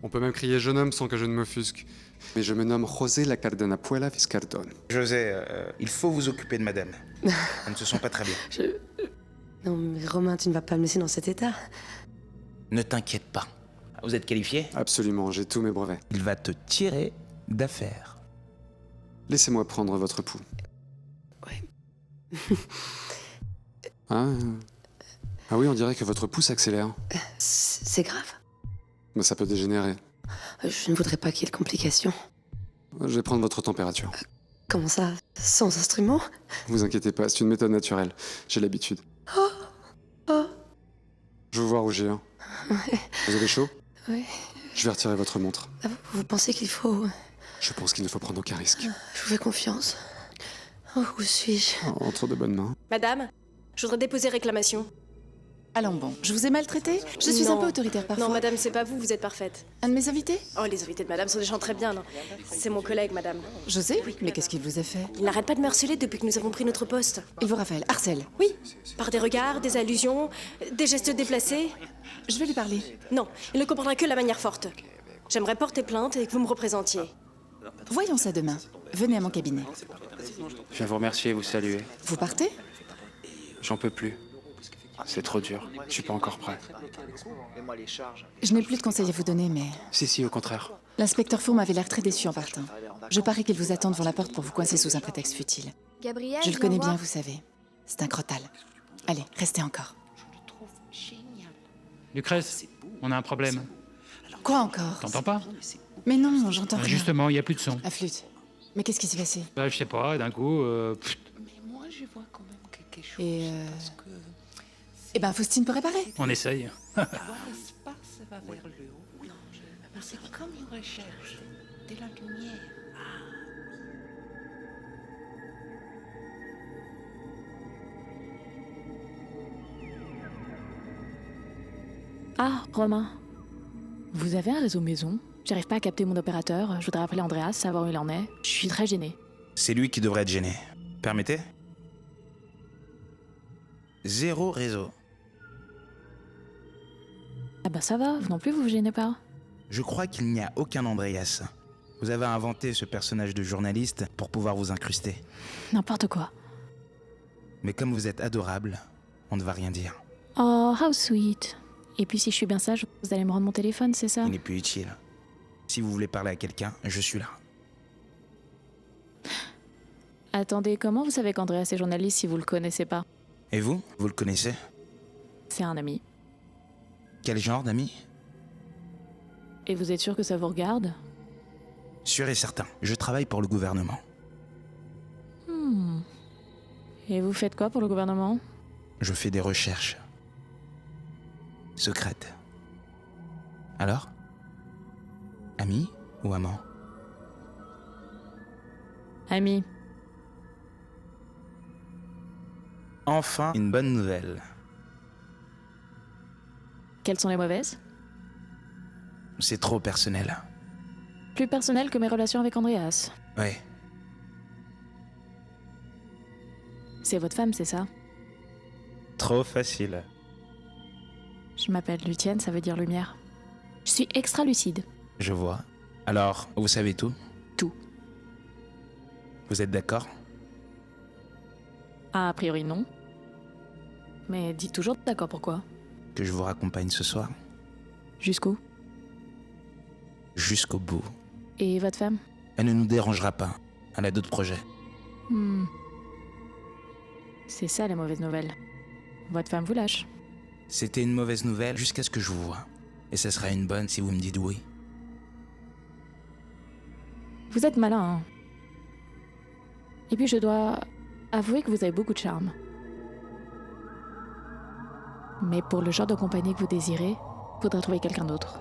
On peut même crier jeune homme sans que je ne m'offusque. Mais je me nomme José La Cardena Puela Viscardón. José, il faut vous occuper de madame. Elle ne se sent pas très bien. Non, mais Romain, tu ne vas pas me laisser dans cet état. Ne t'inquiète pas. Vous êtes qualifié? Absolument, j'ai tous mes brevets. Il va te tirer d'affaire. Laissez-moi prendre votre pouls. Ouais. Ah oui, on dirait que votre pouls s'accélère. C'est grave. Mais ça peut dégénérer. Je ne voudrais pas qu'il y ait de complications. Je vais prendre votre température. Comment ça? Sans instrument? Vous inquiétez pas, c'est une méthode naturelle. J'ai l'habitude. Oh. Je vous vois rougir. Ouais. Vous avez chaud? Oui. Je vais retirer votre montre. Vous pensez qu'il faut... Je pense qu'il ne faut prendre aucun risque. Je vous fais confiance. Oh, où suis-je? Entre de bonnes mains. Madame, je voudrais déposer réclamation. Allons bon, je vous ai maltraité? Je suis un peu autoritaire parfois. Non, madame, c'est pas vous, vous êtes parfaite. Un de mes invités? Oh, les invités de madame sont des gens très bien, non? C'est mon collègue, madame. José? Mais qu'est-ce qu'il vous a fait? Il n'arrête pas de me harceler depuis que nous avons pris notre poste. Il vous rappelle, harcèle? Oui, par des regards, des allusions, des gestes déplacés. Je vais lui parler. Non, il ne comprendra que la manière forte. J'aimerais porter plainte et que vous me représentiez. Voyons ça demain. Venez à mon cabinet. Je viens vous remercier et vous saluer. Vous partez? J'en peux plus. C'est trop dur. Je suis pas encore prêt. Je n'ai plus de conseils à vous donner, mais... Si, au contraire. L'inspecteur Fourme avait l'air très déçu en partant. Je parie qu'il vous attend devant la porte pour vous coincer sous un prétexte futile. Gabriel, Je le connais bien, vous savez. C'est un crottal. Allez, restez encore. Lucrèce, on a un problème. Quoi encore? T'entends pas? Mais non, j'entends rien. Justement, il n'y a plus de son. La flûte. Mais qu'est-ce qui s'est passé? Bah, je sais pas, d'un coup... Et Eh ben, Faustine peut réparer. On essaye. L'espace va vers le haut. C'est comme une recherche de la lumière. Ah, Romain. Vous avez un réseau maison? J'arrive pas à capter mon opérateur. Je voudrais appeler Andreas, savoir où il en est. Je suis très gênée. C'est lui qui devrait être gêné. Permettez? 0 réseau. Ah bah ça va, vous non plus vous vous gênez pas. Je crois qu'il n'y a aucun Andreas. Vous avez inventé ce personnage de journaliste pour pouvoir vous incruster. N'importe quoi. Mais comme vous êtes adorable, on ne va rien dire. Oh, how sweet. Et puis si je suis bien sage, vous allez me rendre mon téléphone, c'est ça? Il n'est plus utile. Si vous voulez parler à quelqu'un, je suis là. Attendez, comment vous savez qu'Andreas est journaliste si vous le connaissez pas? Et vous? Vous le connaissez? C'est un ami. Quel genre d'ami? Et vous êtes sûr que ça vous regarde? Sûr et certain. Je travaille pour le gouvernement. Et vous faites quoi pour le gouvernement? Je fais des recherches. Secrètes. Alors? Ami ou amant? Ami. Enfin, une bonne nouvelle. Quelles sont les mauvaises? C'est trop personnel. Plus personnel que mes relations avec Andreas. Ouais. C'est votre femme, c'est ça? Trop facile. Je m'appelle Lucienne, ça veut dire lumière. Je suis extra lucide. Je vois. Alors, vous savez tout? Tout. Vous êtes d'accord? Ah, a priori non. Mais dites toujours d'accord, pourquoi? Que je vous raccompagne ce soir? Jusqu'où? Jusqu'au bout. Et votre femme? Elle ne nous dérangera pas. Elle a d'autres projets. C'est ça les mauvaises nouvelles. Votre femme vous lâche. C'était une mauvaise nouvelle jusqu'à ce que je vous voie. Et ce sera une bonne si vous me dites oui. Vous êtes malin, hein. Et puis je dois avouer que vous avez beaucoup de charme. Mais pour le genre de compagnie que vous désirez, faudra trouver quelqu'un d'autre.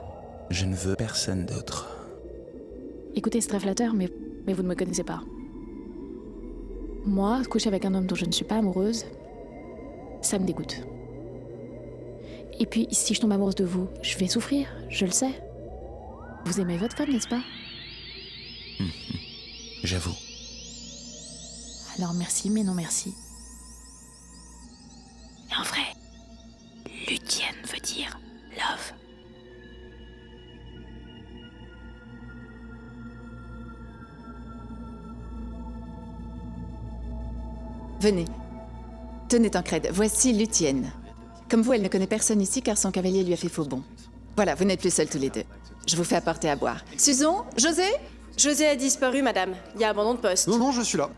Je ne veux personne d'autre. Écoutez, c'est très flatteur, mais vous ne me connaissez pas. Moi, coucher avec un homme dont je ne suis pas amoureuse, ça me dégoûte. Et puis, si je tombe amoureuse de vous, je vais souffrir, je le sais. Vous aimez votre femme, n'est-ce pas? J'avoue. Alors merci, mais non merci. Et en vrai, Lucienne veut dire love. Venez. Tenez Tancred, voici Lucienne. Comme vous, elle ne connaît personne ici car son cavalier lui a fait faux bond. Voilà, vous n'êtes plus seuls tous les deux. Je vous fais apporter à boire. Susan, José? José a disparu, madame. Il y a abandon de poste. Non, non, je suis là.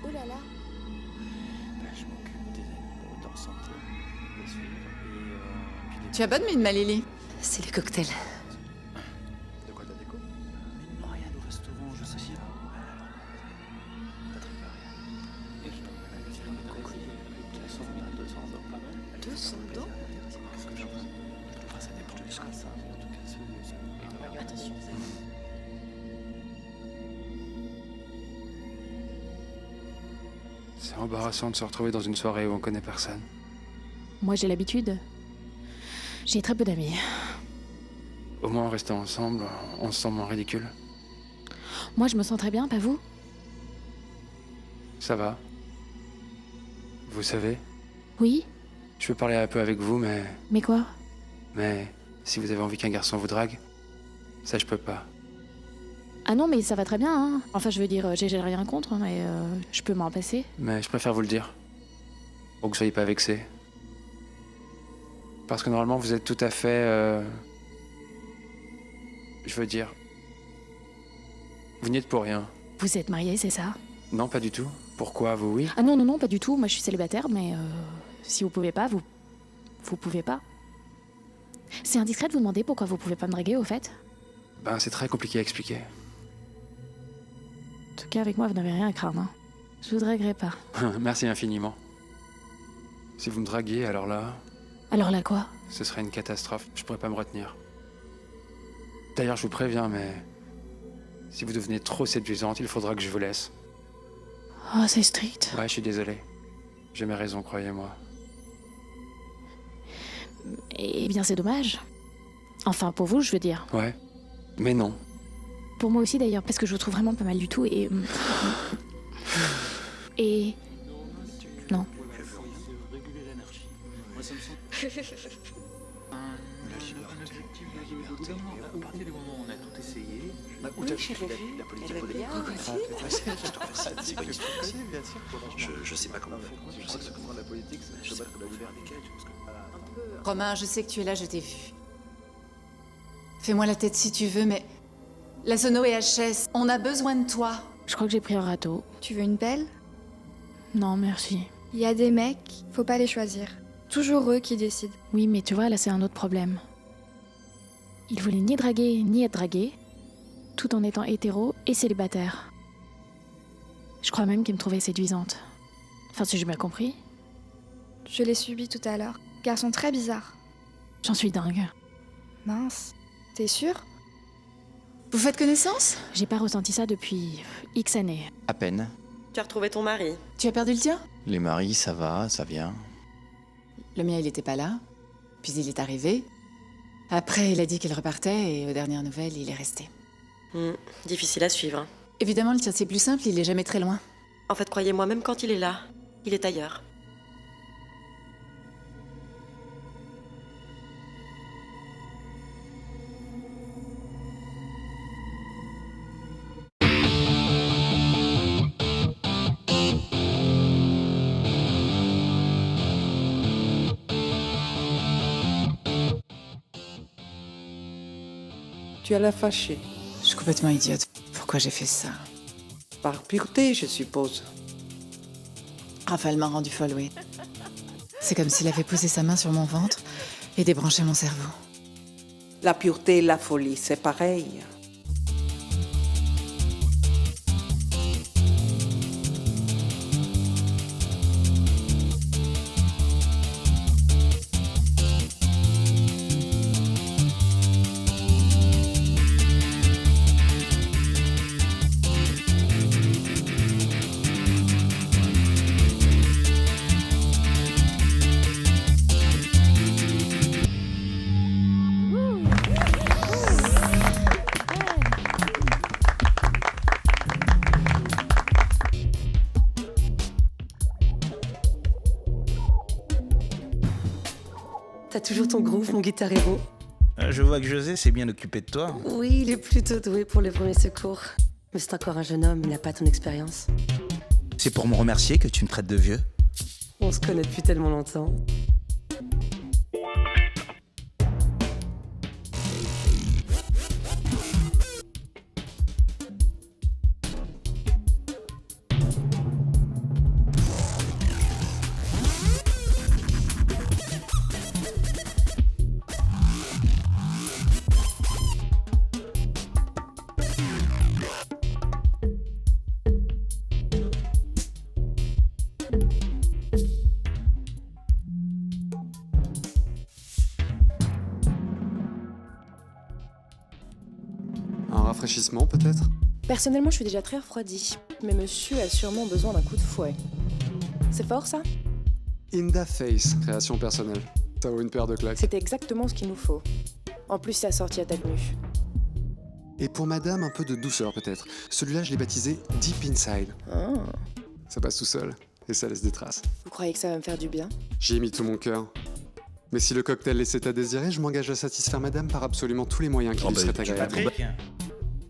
Oh là là. Tu as bonne mine, ma Lily. C'est le cocktail. C'est embarrassant de se retrouver dans une soirée où on connaît personne. Moi, j'ai l'habitude. J'ai très peu d'amis. Au moins en restant ensemble, on se sent moins ridicule. Moi, je me sens très bien, pas vous? Ça va. Vous savez, Oui? je peux parler un peu avec vous, Mais quoi? mais si vous avez envie qu'un garçon vous drague, ça je peux pas. Ah non, mais ça va très bien, hein. Enfin, je veux dire, j'ai rien contre, mais je peux m'en passer. Mais je préfère vous le dire, pour que vous soyez pas vexés. Parce que normalement, vous êtes tout à fait... Je veux dire... Vous n'y êtes pour rien. Vous êtes mariés, c'est ça? Non, pas du tout. Pourquoi, vous, oui? Ah non, non, non, pas du tout. Moi, je suis célibataire, mais si vous pouvez pas, vous pouvez pas. C'est indiscret de vous demander pourquoi vous pouvez pas me draguer, au fait? Ben, c'est très compliqué à expliquer. En tout cas, avec moi, vous n'avez rien à craindre, hein. Je vous draguerai pas. Merci infiniment. Si vous me draguiez, alors là... Alors là, quoi? Ce serait une catastrophe. Je pourrais pas me retenir. D'ailleurs, je vous préviens, mais... Si vous devenez trop séduisante, il faudra que je vous laisse. Oh, c'est strict. Ouais, je suis désolé. J'ai mes raisons, croyez-moi. Eh bien, c'est dommage. Enfin, pour vous, je veux dire. Ouais. Mais non. Pour moi aussi, d'ailleurs, parce que je vous trouve vraiment pas mal du tout, et... et... Non. Je sais pas comment faire. Je sais comment la politique, je sais pas la liberté. Romain, je sais que tu es là, je t'ai vu. Fais-moi la tête si tu veux, mais... La sono est HS, on a besoin de toi. Je crois que j'ai pris un râteau. Tu veux une belle? Non, merci. Il y a des mecs, faut pas les choisir. Toujours eux qui décident. Oui, mais tu vois, là, c'est un autre problème. Il voulait ni draguer, ni être dragué, tout en étant hétéro et célibataire. Je crois même qu'il me trouvait séduisante. Enfin, si j'ai bien compris. Je l'ai subi tout à l'heure. Garçon très bizarre. J'en suis dingue. Mince. T'es sûr? Vous faites connaissance? J'ai pas ressenti ça depuis X années. À peine. Tu as retrouvé ton mari. Tu as perdu le tien? Les maris, ça va, ça vient. Le mien, il était pas là. Puis il est arrivé. Après, il a dit qu'il repartait et aux dernières nouvelles, il est resté. Difficile à suivre, hein. Évidemment, le tien, c'est plus simple, il est jamais très loin. En fait, croyez-moi, même quand il est là, il est ailleurs. Tu as l'air fâchée. Je suis complètement idiote. Pourquoi j'ai fait ça? Par pureté, je suppose. Raphaël m'a rendu folle, oui. C'est comme s'il avait posé sa main sur mon ventre et débranché mon cerveau. La pureté et la folie, c'est pareil. T'as toujours ton groove, mon guitar héros. Je vois que José s'est bien occupé de toi. Oui, il est plutôt doué pour les premiers secours. Mais c'est encore un jeune homme, il n'a pas ton expérience. C'est pour me remercier que tu me traites de vieux. On se connaît depuis tellement longtemps. Un rafraîchissement peut-être? Personnellement, je suis déjà très refroidie. Mais monsieur a sûrement besoin d'un coup de fouet. C'est fort, ça? In the face, création personnelle. Ça vaut une paire de claques. C'était exactement ce qu'il nous faut. En plus, c'est assorti à tête nue. Et pour madame, un peu de douceur peut-être. Celui-là, je l'ai baptisé Deep Inside. Ah. Ça passe tout seul, et ça laisse des traces. Vous croyez que ça va me faire du bien? J'y ai mis tout mon cœur. Mais si le cocktail laissait à désirer, je m'engage à satisfaire madame par absolument tous les moyens qui lui seraient agréables.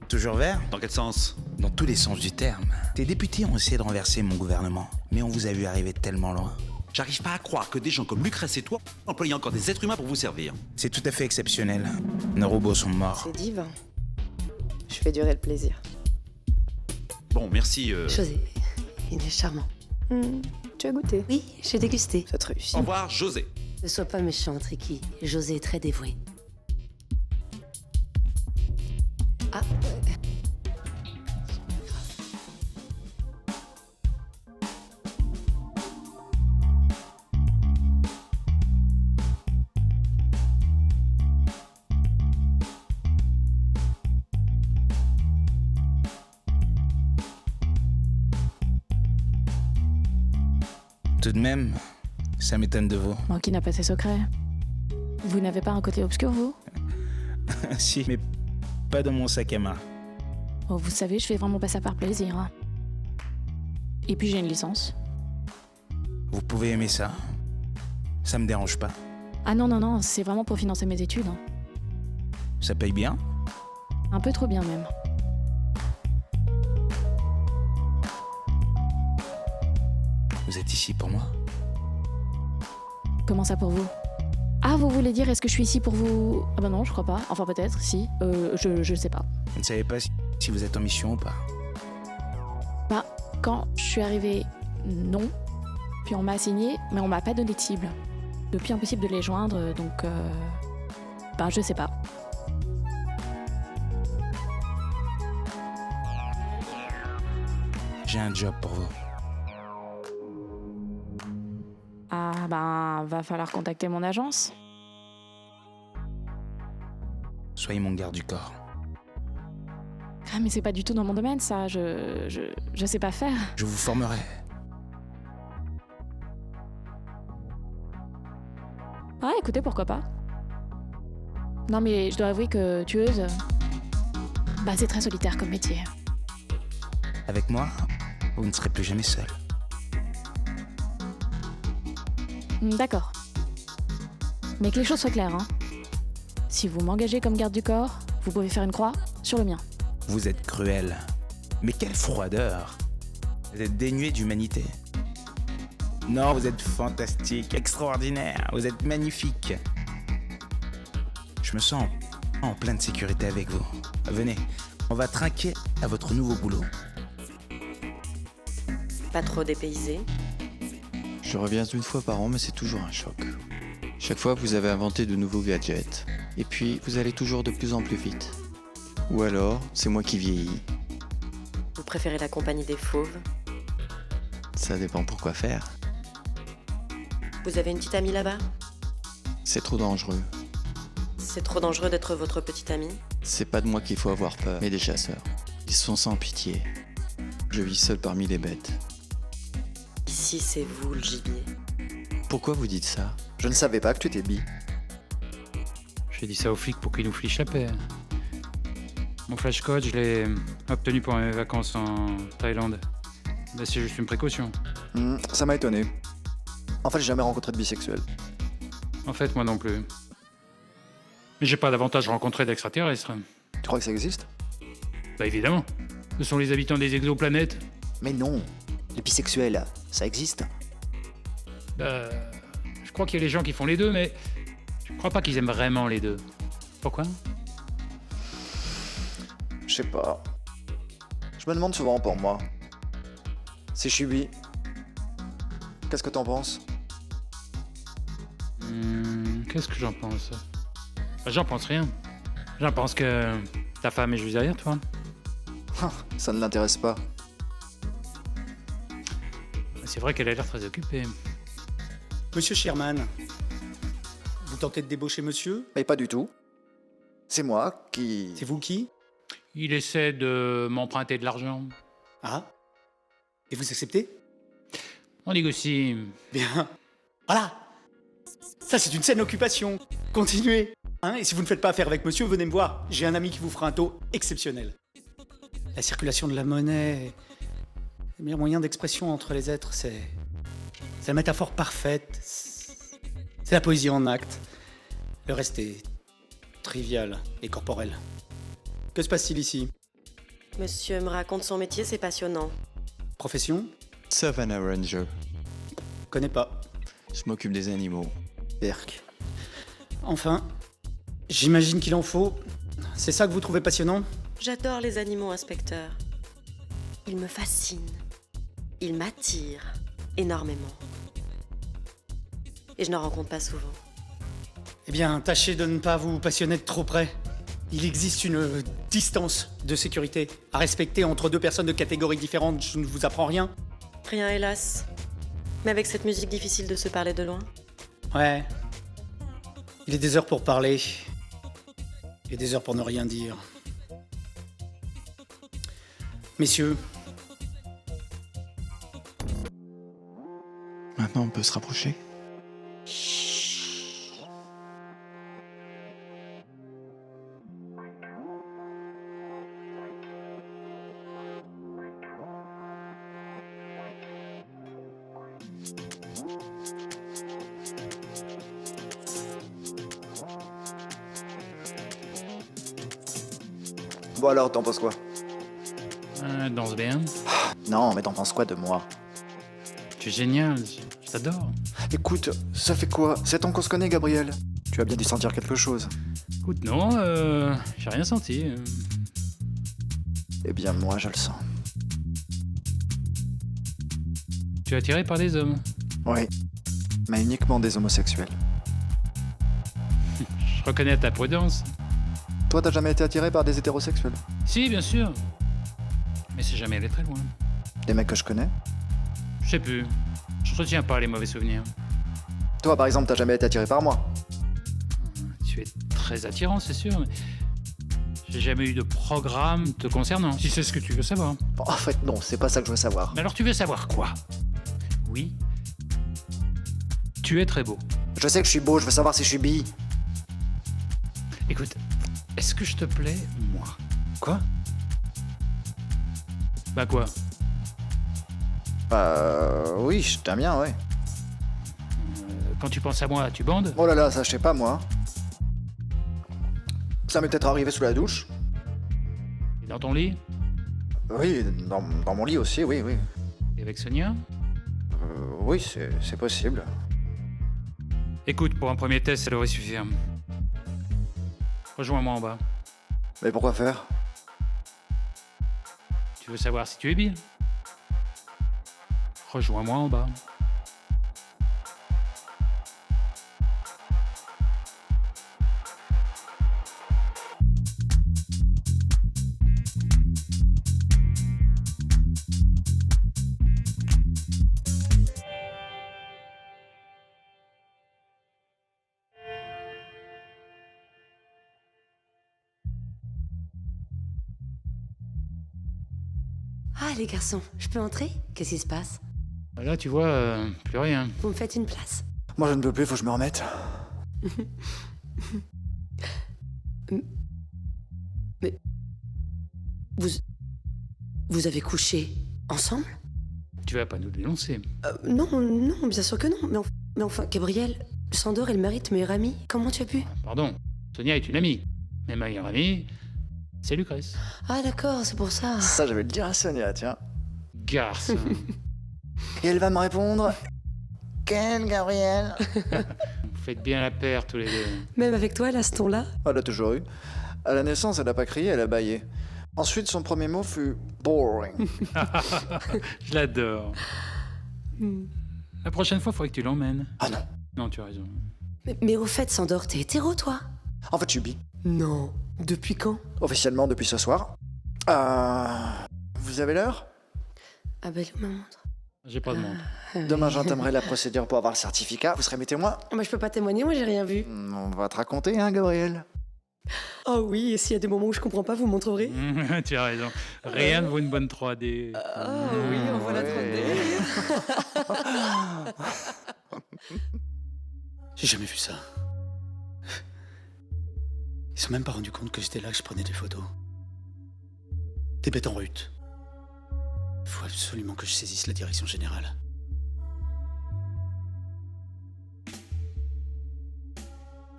Toujours vert? Dans quel sens? Dans tous les sens du terme. Tes députés ont essayé de renverser mon gouvernement, mais on vous a vu arriver tellement loin. J'arrive pas à croire que des gens comme Lucrèce et toi emploient encore des êtres humains pour vous servir. C'est tout à fait exceptionnel. Nos robots sont morts. C'est divin. Je fais durer le plaisir. Bon, merci. José, il est charmant. Tu as goûté? Oui, j'ai dégusté. Ça te réussit. Au revoir, José. Ne sois pas méchant, Tricky. José est très dévoué. Ah, Tout de même, ça m'étonne de vous. Moi qui n'a pas ses secrets. Vous n'avez pas un côté obscur, vous? Si, mais pas dans mon sac à main. Oh, vous savez, je fais vraiment pas ça par plaisir. Hein. Et puis j'ai une licence. Vous pouvez aimer ça. Ça me dérange pas. Ah non, non, non, c'est vraiment pour financer mes études. Hein. Ça paye bien? Un peu trop bien même. Vous êtes ici pour moi? Comment ça pour vous? Ah, vous voulez dire, est-ce que je suis ici pour vous? Ah bah non, je crois pas. Enfin peut-être, si. Je sais pas. Vous ne savez pas si vous êtes en mission ou pas? Bah, quand je suis arrivée, non. Puis on m'a assigné, mais on m'a pas donné de cible. Depuis, impossible de les joindre, donc... Bah, je sais pas. J'ai un job pour vous. Ah ben, va falloir contacter mon agence. Soyez mon garde du corps. Ah mais c'est pas du tout dans mon domaine ça, je sais pas faire. Je vous formerai. Ah écoutez, pourquoi pas. Non mais je dois avouer que tueuse, bah c'est très solitaire comme métier. Avec moi, vous ne serez plus jamais seul. D'accord. Mais que les choses soient claires, hein. Si vous m'engagez comme garde du corps, vous pouvez faire une croix sur le mien. Vous êtes cruel. Mais quelle froideur! Vous êtes dénué d'humanité. Non, vous êtes fantastique, extraordinaire, vous êtes magnifique. Je me sens en pleine sécurité avec vous. Venez, on va trinquer à votre nouveau boulot. Pas trop dépaysé. Je reviens une fois par an, mais c'est toujours un choc. Chaque fois, vous avez inventé de nouveaux gadgets. Et puis, vous allez toujours de plus en plus vite. Ou alors, c'est moi qui vieillis. Vous préférez la compagnie des fauves? Ça dépend pour quoi faire. Vous avez une petite amie là-bas? C'est trop dangereux. C'est trop dangereux d'être votre petite amie? C'est pas de moi qu'il faut avoir peur, mais des chasseurs. Ils sont sans pitié. Je vis seul parmi les bêtes. Ici, c'est vous, le gibier. Pourquoi vous dites ça? Je ne savais pas que tu étais bi. J'ai dit ça aux flics pour qu'ils nous fichent la paix. Mon flashcode, je l'ai obtenu pour mes vacances en Thaïlande. Mais c'est juste une précaution. Ça m'a étonné. En fait, j'ai jamais rencontré de bisexuel. En fait, moi non plus. Mais j'ai pas davantage rencontré d'extraterrestres. Tu crois que ça existe? Bah évidemment. Ce sont les habitants des exoplanètes. Mais non. Les bisexuels, ça existe? Bah... Je crois qu'il y a les gens qui font les deux, mais... Je crois pas qu'ils aiment vraiment les deux. Pourquoi? Je sais pas. Je me demande souvent pour moi. Si je suis bi, qu'est-ce que t'en penses? Qu'est-ce que j'en pense? Bah, j'en pense rien. J'en pense que ta femme est juste derrière toi. Ça ne l'intéresse pas. C'est vrai qu'elle a l'air très occupée. Monsieur Sherman, vous tentez de débaucher monsieur? Mais pas du tout. C'est moi qui... C'est vous qui? Il essaie de m'emprunter de l'argent. Ah? Et vous acceptez? On négocie. Bien. Voilà. Ça, c'est une saine occupation. Continuez. Hein, et si vous ne faites pas affaire avec monsieur, venez me voir. J'ai un ami qui vous fera un taux exceptionnel. La circulation de la monnaie, le meilleur moyen d'expression entre les êtres, c'est la métaphore parfaite. C'est la poésie en acte. Le reste est trivial et corporel. Que se passe-t-il ici? Monsieur me raconte son métier, c'est passionnant. Profession? Savannah Ranger. Connais pas. Je m'occupe des animaux. Berk. Enfin, j'imagine qu'il en faut. C'est ça que vous trouvez passionnant? J'adore les animaux, inspecteur. Ils me fascinent. Ils m'attirent énormément. Et je n'en rencontre pas souvent. Eh bien, tâchez de ne pas vous passionner de trop près. Il existe une distance de sécurité à respecter entre deux personnes de catégories différentes. Je ne vous apprends rien. Rien, hélas. Mais avec cette musique difficile de se parler de loin. Ouais. Il est des heures pour parler. Et des heures pour ne rien dire. Messieurs. Maintenant, on peut se rapprocher? Bon alors, t'en penses quoi? Danse bien. Non, mais t'en penses quoi de moi? Tu es génial, je t'adore. Écoute, ça fait quoi? 7 ans qu'on se connaît, Gabriel. Tu as bien dû sentir quelque chose. Écoute, non, j'ai rien senti. Eh bien, moi, je le sens. Tu es attiré par les hommes? Oui, mais uniquement des homosexuels. Je reconnais ta prudence. Toi, t'as jamais été attiré par des hétérosexuels? Si, bien sûr. Mais c'est jamais allé très loin. Des mecs que je connais? Je sais plus. Je retiens pas les mauvais souvenirs. Toi, par exemple, t'as jamais été attiré par moi? Tu es très attirant, c'est sûr, mais j'ai jamais eu de programme te concernant, si c'est ce que tu veux savoir. Bon, en fait, non, c'est pas ça que je veux savoir. Mais alors tu veux savoir quoi? Oui. Tu es très beau. Je sais que je suis beau, je veux savoir si je suis bi. Écoute, est-ce que je te plais, moi? Quoi? Bah quoi? Oui, je t'aime bien, ouais. Quand tu penses à moi, tu bandes? Oh là là, ça je sais pas, moi. Ça m'est peut-être arrivé sous la douche. Et dans ton lit? Oui, dans mon lit aussi, oui, oui. Et avec Sonia? Oui, c'est possible. Écoute, pour un premier test, ça devrait suffire. Rejoins-moi en bas. Mais pourquoi faire? Tu veux savoir si tu es bien? Rejoins-moi en bas. Ah, les garçons, je peux entrer? Qu'est-ce qui se passe? Là, tu vois, plus rien. Vous me faites une place? Moi, je ne peux plus, faut que je me remette. Mais... Vous avez couché ensemble? Tu vas pas nous dénoncer. Non, bien sûr que non. Mais enfin, Gabriel, Sandor est le mari de ta meilleure amie. Comment tu as pu? Pardon, Sonia est une amie. Mais ma meilleure amie, c'est Lucrèce. Ah d'accord, c'est pour ça. Ça, je vais le dire à Sonia, tiens. Garçon. Et elle va me répondre... Quel Gabriel? Vous faites bien la paire tous les deux. Même avec toi, là, ce ton-là? Elle a toujours eu. À la naissance, elle a pas crié, elle a bâillé. Ensuite, son premier mot fut boring. Je l'adore. La prochaine fois, il faudrait que tu l'emmènes. Ah non. Non, tu as raison. Mais au fait, Sandor, t'es hétéro, toi? En fait, je suis bi. Non. Depuis quand? Officiellement, depuis ce soir. Vous avez l'heure? Ah ben, ma montre. J'ai pas de montre. Demain, j'entamerai la procédure pour avoir le certificat. Vous serez mis témoin? Bah, je peux pas témoigner, moi j'ai rien vu. On va te raconter, hein, Gabriel? Oh oui, et s'il y a des moments où je comprends pas, vous me montrerez? Tu as raison. Rien ne vaut une bonne 3D. Ah oui, on voit la 3D. J'ai jamais vu ça. Ils se sont même pas rendus compte que j'étais là, que je prenais des photos. Des bêtes en rut. Faut absolument que je saisisse la direction générale.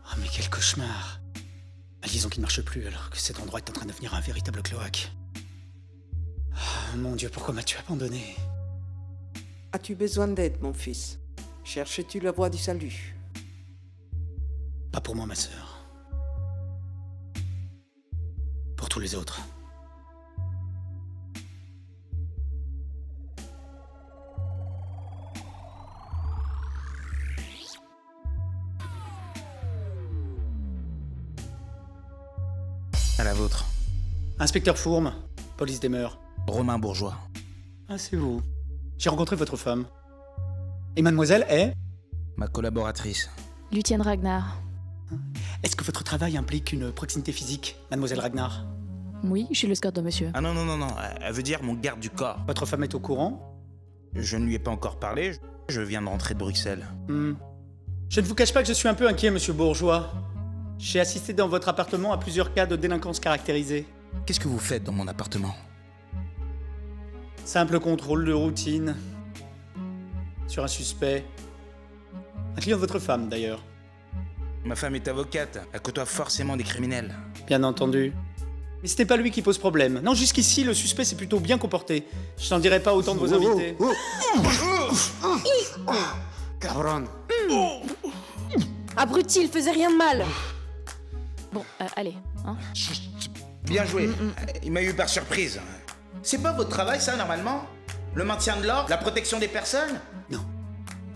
Ah mais quel cauchemar! La liaison qui ne marche plus alors que cet endroit est en train de devenir un véritable cloaque. Ah, mon Dieu, pourquoi m'as-tu abandonné? As-tu besoin d'aide, mon fils? Cherches-tu la voie du salut? Pas pour moi, ma sœur. Pour tous les autres. À la vôtre. Inspecteur Fourme, police des mœurs. Romain Bourgeois. Ah, c'est vous. J'ai rencontré votre femme. Et mademoiselle est? Ma collaboratrice. Lucienne Ragnar. Est-ce que votre travail implique une proximité physique, mademoiselle Ragnar? Oui, je suis le scout de monsieur. Ah non, elle veut dire mon garde du corps. Votre femme est au courant? Je ne lui ai pas encore parlé, je viens de rentrer de Bruxelles. Je ne vous cache pas que je suis un peu inquiet, monsieur Bourgeois. J'ai assisté dans votre appartement à plusieurs cas de délinquance caractérisée. Qu'est-ce que vous faites dans mon appartement? Simple contrôle de routine. Sur un suspect. Un client de votre femme, d'ailleurs. Ma femme est avocate, elle côtoie forcément des criminels. Bien entendu. Mais c'était pas lui qui pose problème. Non, jusqu'ici, le suspect s'est plutôt bien comporté. Je n'en dirai pas autant de vos invités. Cabron. Abruti, il faisait rien de mal. Bon, allez, hein. Bien joué, il m'a eu par surprise. C'est pas votre travail, ça, normalement? Le maintien de l'ordre, la protection des personnes?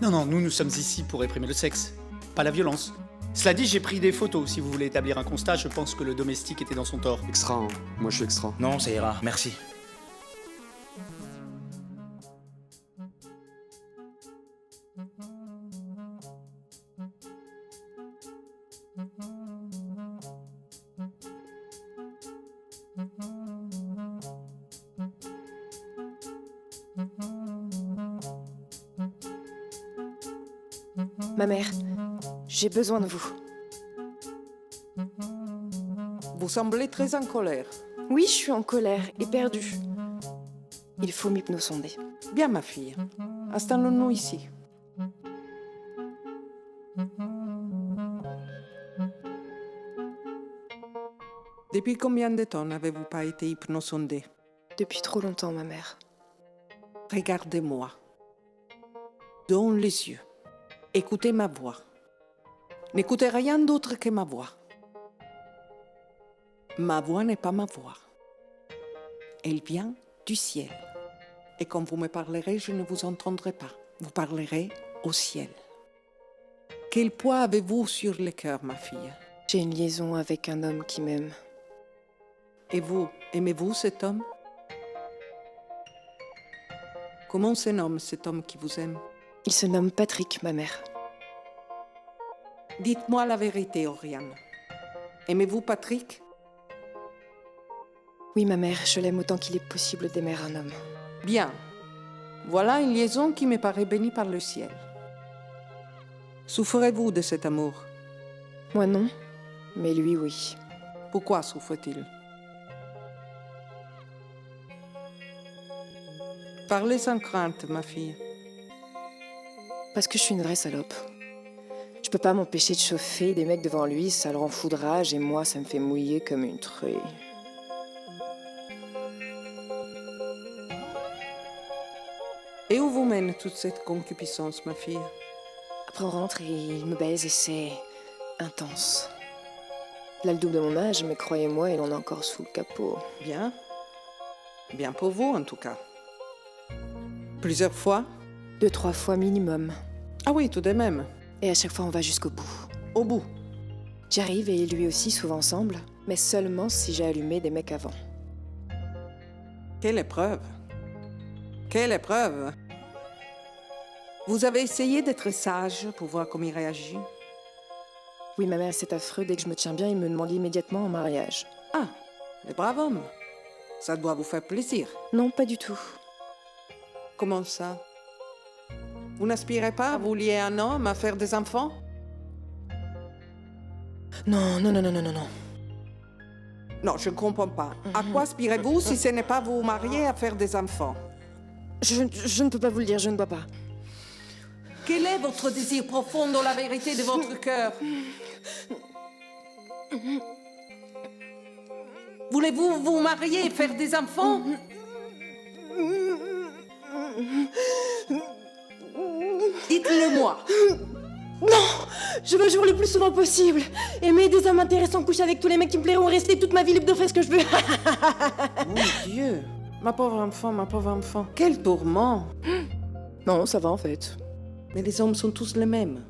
Non, nous sommes ici pour réprimer le sexe, pas la violence. Cela dit, j'ai pris des photos. Si vous voulez établir un constat, je pense que le domestique était dans son tort. Extra, hein. Moi je suis extra. Non, ça ira, merci. Ma mère, j'ai besoin de vous. Vous semblez très en colère. Oui, je suis en colère et perdue. Il faut m'hypnosonder. Bien, ma fille. Installons-nous ici. Depuis combien de temps n'avez-vous pas été hypnosondée? Depuis trop longtemps, ma mère. Regardez-moi. Dans les yeux. Écoutez ma voix. N'écoutez rien d'autre que ma voix. Ma voix n'est pas ma voix. Elle vient du ciel. Et quand vous me parlerez, je ne vous entendrai pas. Vous parlerez au ciel. Quel poids avez-vous sur le cœur, ma fille? J'ai une liaison avec un homme qui m'aime. Et vous, aimez-vous cet homme? Comment se nomme cet homme qui vous aime? Il se nomme Patrick, ma mère. Dites-moi la vérité, Oriane. Aimez-vous Patrick? Oui, ma mère, je l'aime autant qu'il est possible d'aimer un homme. Bien. Voilà une liaison qui me paraît bénie par le ciel. Souffrez-vous de cet amour? Moi non, mais lui oui. Pourquoi souffre-t-il? Parlez sans crainte, ma fille. Parce que je suis une vraie salope. Je peux pas m'empêcher de chauffer des mecs devant lui, ça le rend fou de rage, et moi, ça me fait mouiller comme une truie. Et où vous mène toute cette concupiscence, ma fille? Après, on rentre et il me baise et c'est intense. Il a le double de mon âge, mais croyez-moi, il en a encore sous le capot. Bien. Bien pour vous, en tout cas. Plusieurs fois? 2-3 fois minimum. Ah oui, tout de même. Et à chaque fois, on va jusqu'au bout. Au bout? J'arrive et lui aussi, souvent ensemble, mais seulement si j'ai allumé des mecs avant. Quelle épreuve! Quelle épreuve! Vous avez essayé d'être sage pour voir comment il réagit? Oui, ma mère, c'est affreux. Dès que je me tiens bien, il me demande immédiatement en mariage. Ah, le brave homme. Ça doit vous faire plaisir. Non, pas du tout. Comment ça? Vous n'aspirez pas à vous lier à un homme, à faire des enfants? Non, non, non, non, non, non, non. Non, je ne comprends pas. À quoi aspirez-vous si ce n'est pas vous marier à faire des enfants? Je ne peux pas vous le dire, je ne dois pas. Quel est votre désir profond dans la vérité de votre cœur? Voulez-vous vous marier et faire des enfants? Dites-le-moi. Non! Je veux jouer le plus souvent possible. Aimer des hommes intéressants, coucher avec tous les mecs qui me plairont, rester toute ma vie libre de faire ce que je veux. Mon Dieu. Ma pauvre enfant, ma pauvre enfant. Quel tourment. Non, ça va en fait. Mais les hommes sont tous les mêmes.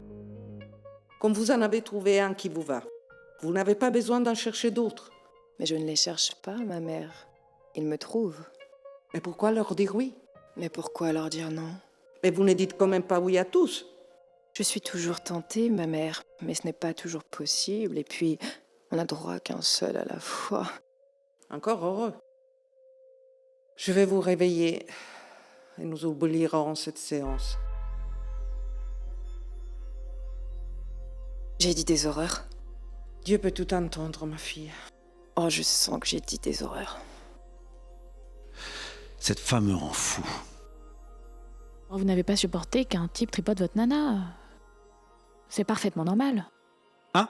Quand vous en avez trouvé un qui vous va, vous n'avez pas besoin d'en chercher d'autres. Mais je ne les cherche pas, ma mère. Ils me trouvent. Mais pourquoi leur dire oui? Mais pourquoi leur dire non? Mais vous ne dites quand même pas oui à tous. Je suis toujours tentée, ma mère, mais ce n'est pas toujours possible. Et puis, on n'a droit qu'un seul à la fois. Encore heureux. Je vais vous réveiller et nous oublierons cette séance. J'ai dit des horreurs. Dieu peut tout entendre, ma fille. Oh, je sens que j'ai dit des horreurs. Cette femme me rend fou. Vous n'avez pas supporté qu'un type tripote votre nana. C'est parfaitement normal. Hein?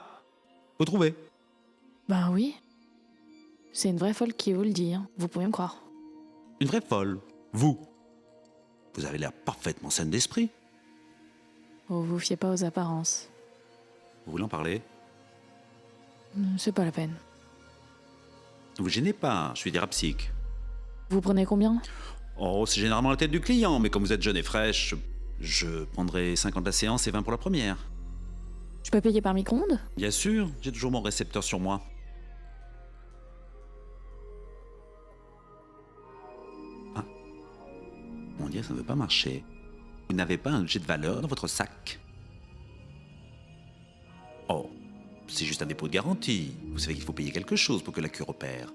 Vous trouvez? Ben oui. C'est une vraie folle qui vous le dit, hein. Vous pouvez me croire. Une vraie folle. Vous? Vous avez l'air parfaitement saine d'esprit. Vous vous fiez pas aux apparences. Vous voulez en parler? C'est pas la peine. Ne vous gênez pas, je suis thérapeutique. Vous prenez combien? Oh, c'est généralement la tête du client, mais comme vous êtes jeune et fraîche, je prendrai 50 la séance et 20 pour la première. Je peux payer par micro-ondes? Bien sûr, j'ai toujours mon récepteur sur moi. Ah. Mon Dieu, ça ne veut pas marcher. Vous n'avez pas un objet de valeur dans votre sac? Oh, c'est juste un dépôt de garantie. Vous savez qu'il faut payer quelque chose pour que la cure opère.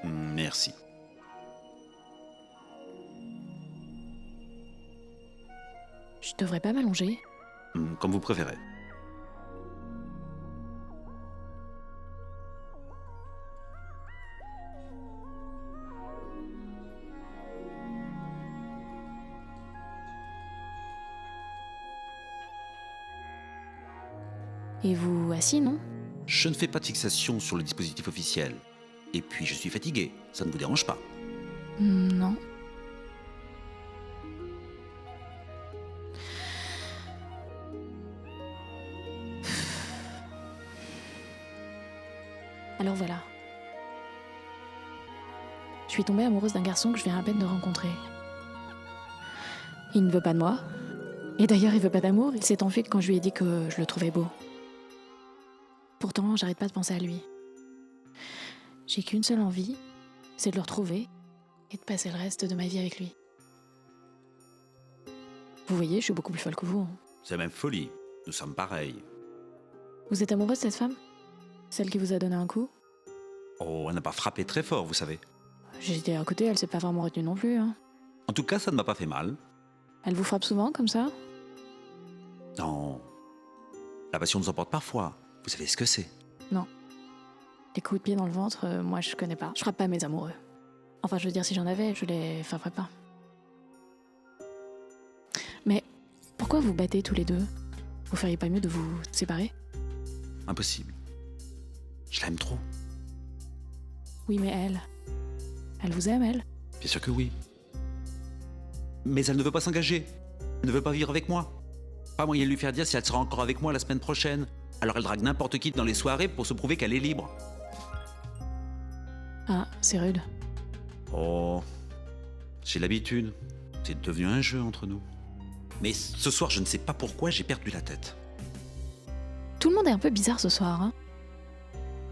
Merci. Je devrais pas m'allonger. Comme vous préférez. Et vous assis, non? Je ne fais pas de fixation sur le dispositif officiel. Et puis je suis fatigué, ça ne vous dérange pas? Non. Alors voilà. Je suis tombée amoureuse d'un garçon que je viens à peine de rencontrer. Il ne veut pas de moi. Et d'ailleurs, il veut pas d'amour. Il s'est enfui quand je lui ai dit que je le trouvais beau. Pourtant, j'arrête pas de penser à lui. J'ai qu'une seule envie, c'est de le retrouver et de passer le reste de ma vie avec lui. Vous voyez, je suis beaucoup plus folle que vous. C'est même folie. Nous sommes pareils. Vous êtes amoureuse de cette femme? Celle qui vous a donné un coup? Oh, elle n'a pas frappé très fort, vous savez. J'étais à côté, elle s'est pas vraiment retenue non plus. Hein. En tout cas, ça ne m'a pas fait mal. Elle vous frappe souvent, comme ça? Non. La passion nous emporte parfois. Vous savez ce que c'est. Non. Les coups de pied dans le ventre, moi je connais pas. Je frappe pas mes amoureux. Enfin, je veux dire, si j'en avais, je les frapperais pas. Mais pourquoi vous battez tous les deux? Vous feriez pas mieux de vous séparer? Impossible. Je l'aime trop. Oui, mais elle vous aime, elle? Bien sûr que oui. Mais elle ne veut pas s'engager. Elle ne veut pas vivre avec moi. Pas moyen de lui faire dire si elle sera encore avec moi la semaine prochaine. Alors elle drague n'importe qui dans les soirées pour se prouver qu'elle est libre. Ah, c'est rude. Oh, j'ai l'habitude. C'est devenu un jeu entre nous. Mais ce soir, je ne sais pas pourquoi j'ai perdu la tête. Tout le monde est un peu bizarre ce soir, hein?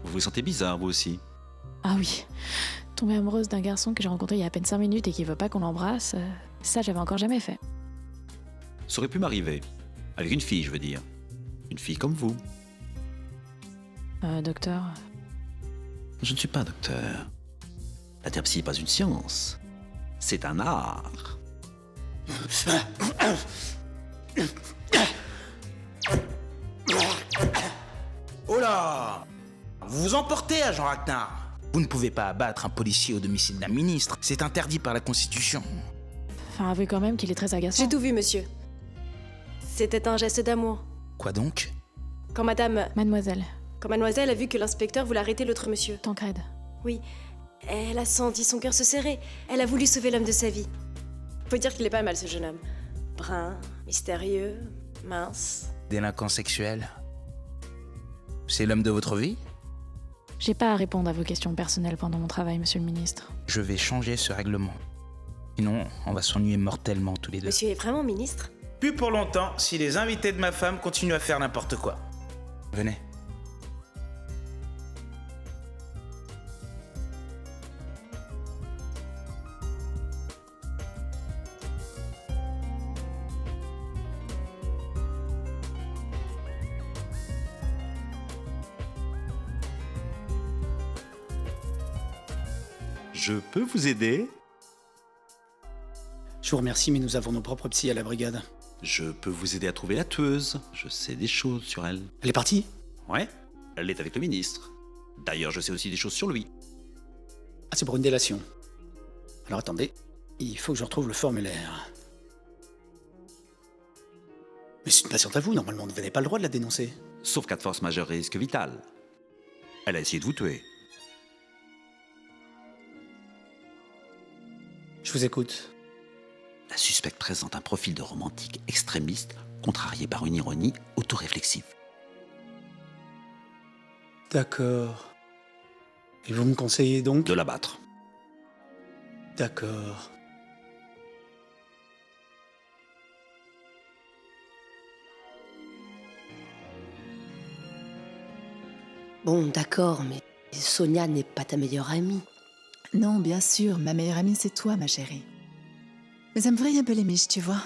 Vous vous sentez bizarre, vous aussi? Ah oui. Tomber amoureuse d'un garçon que j'ai rencontré il y a à peine 5 minutes et qui veut pas qu'on l'embrasse, ça j'avais encore jamais fait. Ça aurait pu m'arriver. Avec une fille, je veux dire. Une fille comme vous. Docteur... Je ne suis pas docteur. La thérapie n'est pas une science. C'est un art. Oh là! Vous vous emportez, agent Ragnar. Vous ne pouvez pas abattre un policier au domicile d'un ministre. C'est interdit par la Constitution. Enfin, avouez quand même qu'il est très agaçant. J'ai tout vu, monsieur. C'était un geste d'amour. Quoi donc? Quand madame... Mademoiselle. Quand mademoiselle a vu que l'inspecteur voulait arrêter l'autre monsieur. Tancred. Oui. Elle a senti son cœur se serrer. Elle a voulu sauver l'homme de sa vie. Faut dire qu'il est pas mal, ce jeune homme. Brun, mystérieux, mince. Délinquant sexuel. C'est l'homme de votre vie? J'ai pas à répondre à vos questions personnelles pendant mon travail, monsieur le ministre. Je vais changer ce règlement. Sinon, on va s'ennuyer mortellement tous les deux. Monsieur est vraiment ministre? Plus pour longtemps si les invités de ma femme continuent à faire n'importe quoi. Venez. Je peux vous aider? Je vous remercie, mais nous avons nos propres psys à la brigade. Je peux vous aider à trouver la tueuse. Je sais des choses sur elle. Elle est partie? Ouais, elle est avec le ministre. D'ailleurs, je sais aussi des choses sur lui. Ah, c'est pour une délation. Alors attendez, il faut que je retrouve le formulaire. Mais c'est une patiente à vous, normalement, vous n'avez pas le droit de la dénoncer. Sauf cas de force majeure et risque vital. Elle a essayé de vous tuer. Je vous écoute. La suspecte présente un profil de romantique extrémiste, contrarié par une ironie autoréflexive. D'accord. Et vous me conseillez donc? De l'abattre. D'accord. Bon, d'accord, mais Sonia n'est pas ta meilleure amie. Non, bien sûr, ma meilleure amie, c'est toi, ma chérie. Mais ça me vrille un peu les miches, tu vois.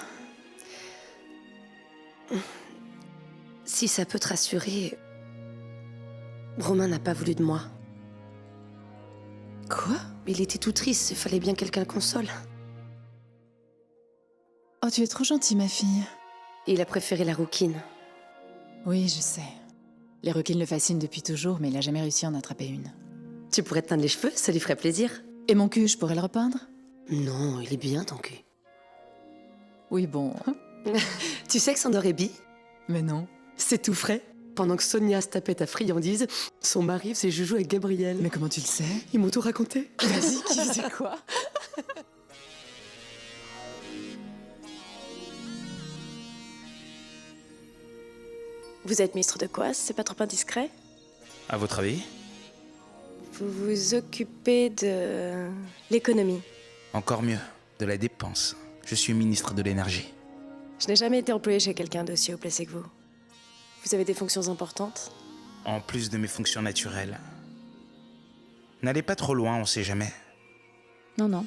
Si ça peut te rassurer, Romain n'a pas voulu de moi. Quoi? Il était tout triste, il fallait bien quelqu'un le console. Oh, tu es trop gentille, ma fille. Il a préféré la rouquine. Oui, je sais. Les requins le fascinent depuis toujours, mais il n'a jamais réussi à en attraper une. Tu pourrais te teindre les cheveux, ça lui ferait plaisir. Et mon cul, je pourrais le repeindre? Non, il est bien ton cul. Oui, bon. Tu sais que Sandor est bi? Mais non. C'est tout frais. Pendant que Sonia se tapait ta friandise, son mari faisait joujou avec Gabriel. Mais comment tu le sais? Ils m'ont tout raconté. Vas-y, qui faisait quoi? Vous êtes ministre de quoi? C'est pas trop indiscret? À votre avis? Vous vous occupez de l'économie. Encore mieux, de la dépense. Je suis ministre de l'énergie. Je n'ai jamais été employé chez quelqu'un d'aussi haut placé que vous. Vous avez des fonctions importantes? En plus de mes fonctions naturelles. N'allez pas trop loin, on sait jamais. Non, non.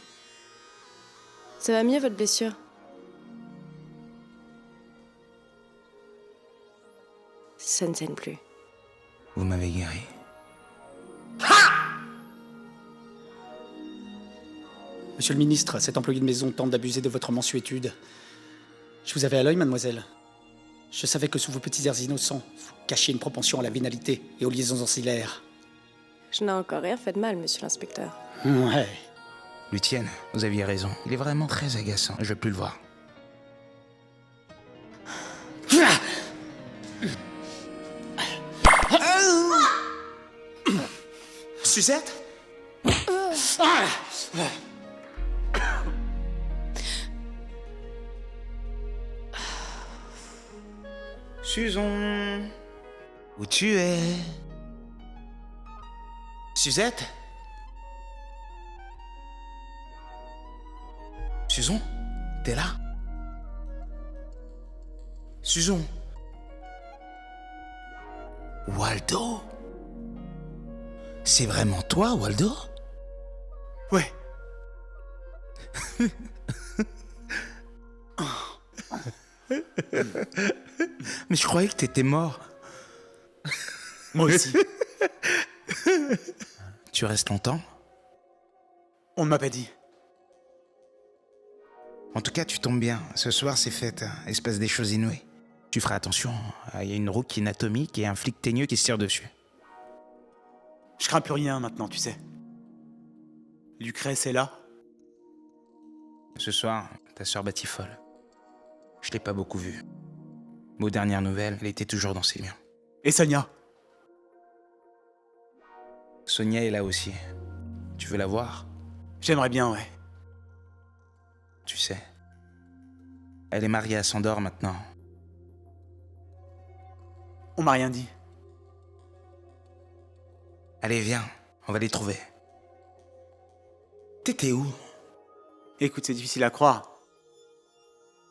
Ça va mieux, votre blessure? Ça ne saigne plus. Vous m'avez guéri. Monsieur le ministre, cet employé de maison tente d'abuser de votre mansuétude. Je vous avais à l'œil, mademoiselle. Je savais que sous vos petits airs innocents, vous cachiez une propension à la vénalité et aux liaisons ancillaires. Je n'ai encore rien fait de mal, monsieur l'inspecteur. Ouais. Lucienne, vous aviez raison. Il est vraiment très agaçant. Je veux plus le voir. Suzette? Susan, où tu es? Suzette? Susan, t'es là? Susan? Waldo? C'est vraiment toi, Waldo? Ouais. Mais je croyais que t'étais mort. Moi aussi. Tu restes longtemps? On ne m'a pas dit. En tout cas, tu tombes bien. Ce soir, c'est fête. Il se passe des choses inouïes. Tu feras attention. Il y a une rouquine anatomique et un flic teigneux qui se tire dessus. Je crains plus rien maintenant, tu sais. Lucrèce est là. Ce soir, ta sœur batifole. Je l'ai pas beaucoup vue. Mais aux dernières nouvelles, elle était toujours dans ses liens. Et Sonia? Sonia est là aussi. Tu veux la voir? J'aimerais bien, ouais. Tu sais. Elle est mariée à Sandor maintenant. On m'a rien dit. Allez, viens, on va les trouver. T'étais où? Écoute, c'est difficile à croire.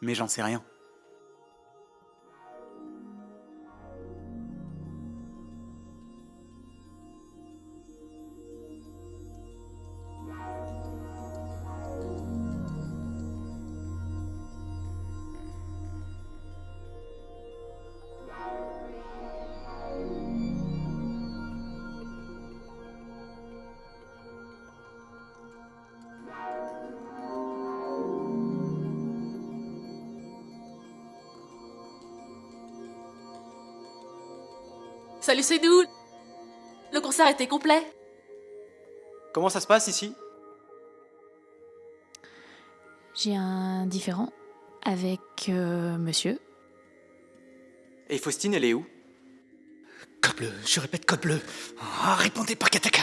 Mais j'en sais rien. Salut Seydou. Le concert était complet. Comment ça se passe ici? J'ai un différend avec monsieur. Et Faustine, elle est où? Code bleu, je répète code bleu. Ah, répondez par Kataka.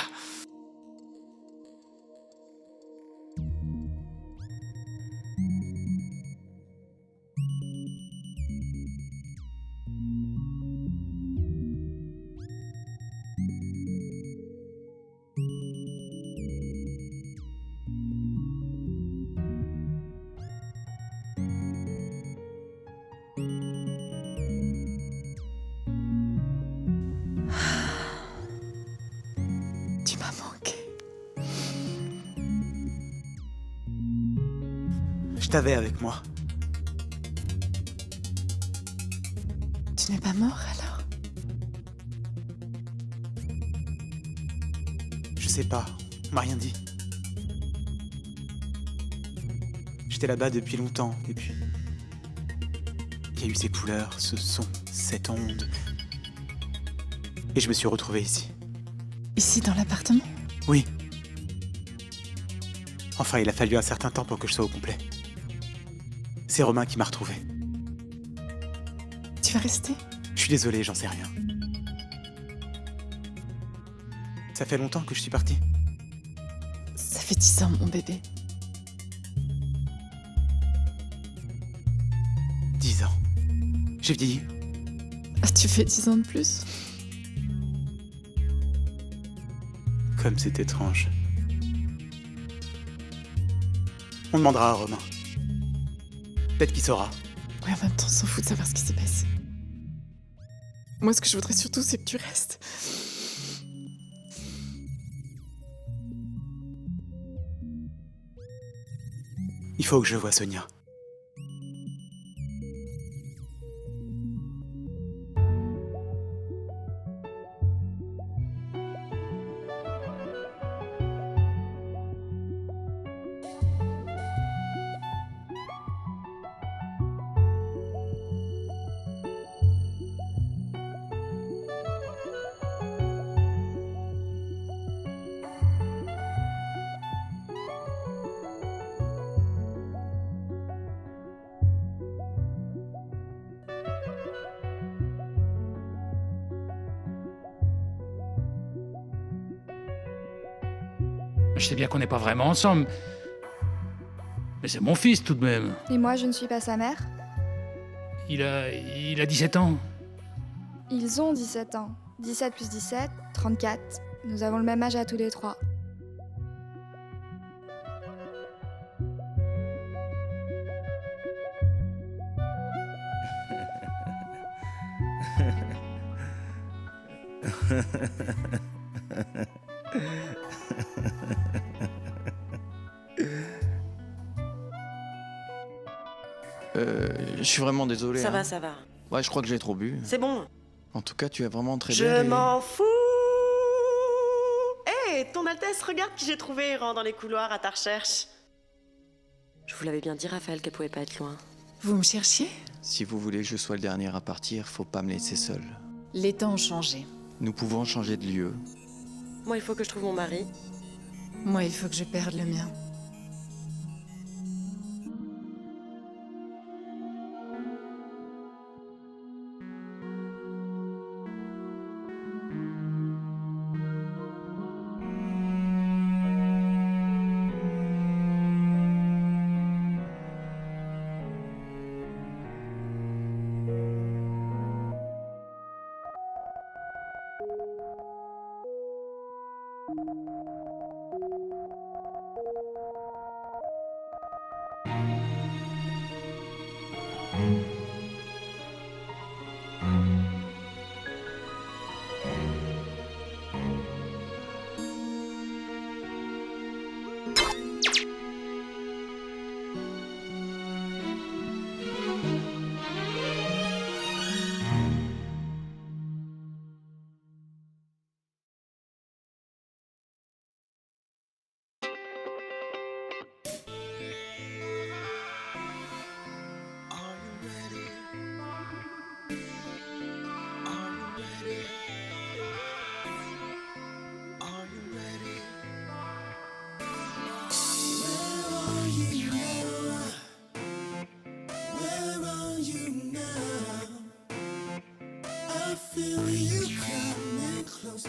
Tu m'as manqué. Je t'avais avec moi. Tu n'es pas mort alors? Je sais pas, on m'a rien dit. J'étais là-bas depuis longtemps, et puis... il y a eu ces couleurs, ce son, cette onde... Et je me suis retrouvé ici. Ici, dans l'appartement? Oui. Enfin, il a fallu un certain temps pour que je sois au complet. C'est Romain qui m'a retrouvé. Tu vas rester? Je suis désolé, j'en sais rien. Ça fait longtemps que je suis parti. Ça fait 10 ans, mon bébé. 10 ans. J'ai vieilli. Ah, tu fais 10 ans de plus? Comme c'est étrange. On demandera à Romain. Peut-être qu'il saura. Ouais, en même temps, on s'en fout de savoir ce qui s'est passé. Moi, ce que je voudrais surtout, c'est que tu restes. Il faut que je voie Sonia. Je sais bien qu'on n'est pas vraiment ensemble. Mais c'est mon fils tout de même. Et moi, je ne suis pas sa mère? Il a 17 ans. Ils ont 17 ans. 17 plus 17, 34. Nous avons le même âge à tous les trois. Je suis vraiment désolé. Ça hein. va, ça va. Ouais, je crois que j'ai trop bu. C'est bon. En tout cas, tu as vraiment très Je bien. m'en fous. Hé, ton Altesse, regarde qui j'ai trouvé errant dans les couloirs à ta recherche. Je vous l'avais bien dit, Raphaël, qu'elle pouvait pas être loin. Vous me cherchiez? Si vous voulez que je sois le dernier à partir, faut pas me laisser seul. Les temps ont changé. Nous pouvons changer de lieu. Moi, il faut que je trouve mon mari. Moi, il faut que je perde le mien. Place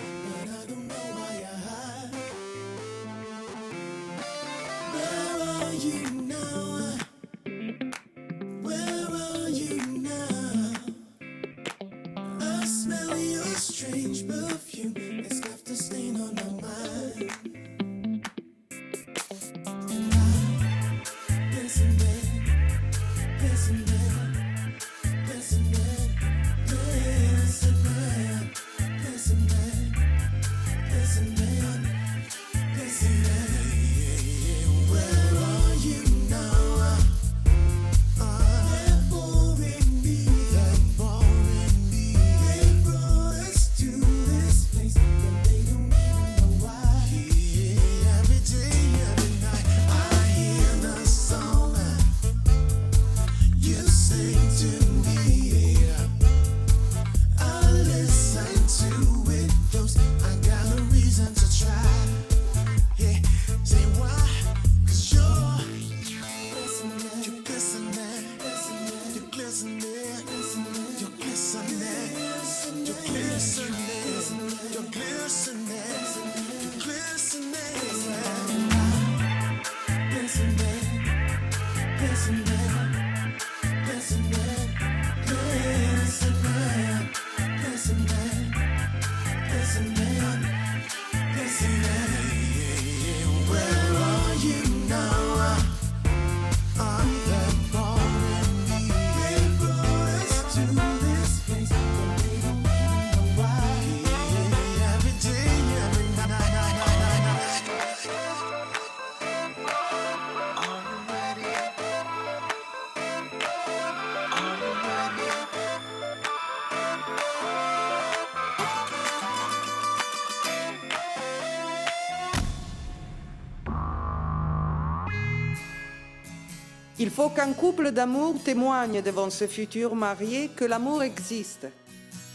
Il faut qu'un couple d'amour témoigne devant ce futur marié que l'amour existe,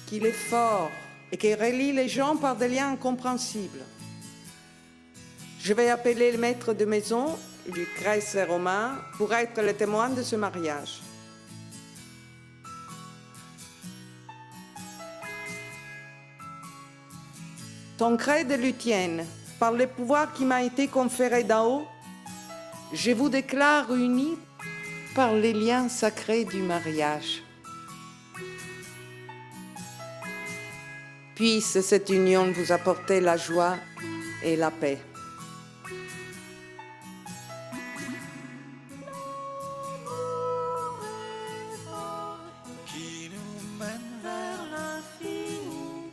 qu'il est fort et qu'il relie les gens par des liens incompréhensibles. Je vais appeler le maître de maison, Lucrèce et Romain, pour être le témoin de ce mariage. Tancrède et Lucienne, par le pouvoir qui m'a été conféré d'en haut, je vous déclare unis par les liens sacrés du mariage. Puisse cette union vous apporter la joie et la paix. Qui nous mène vers l'infini,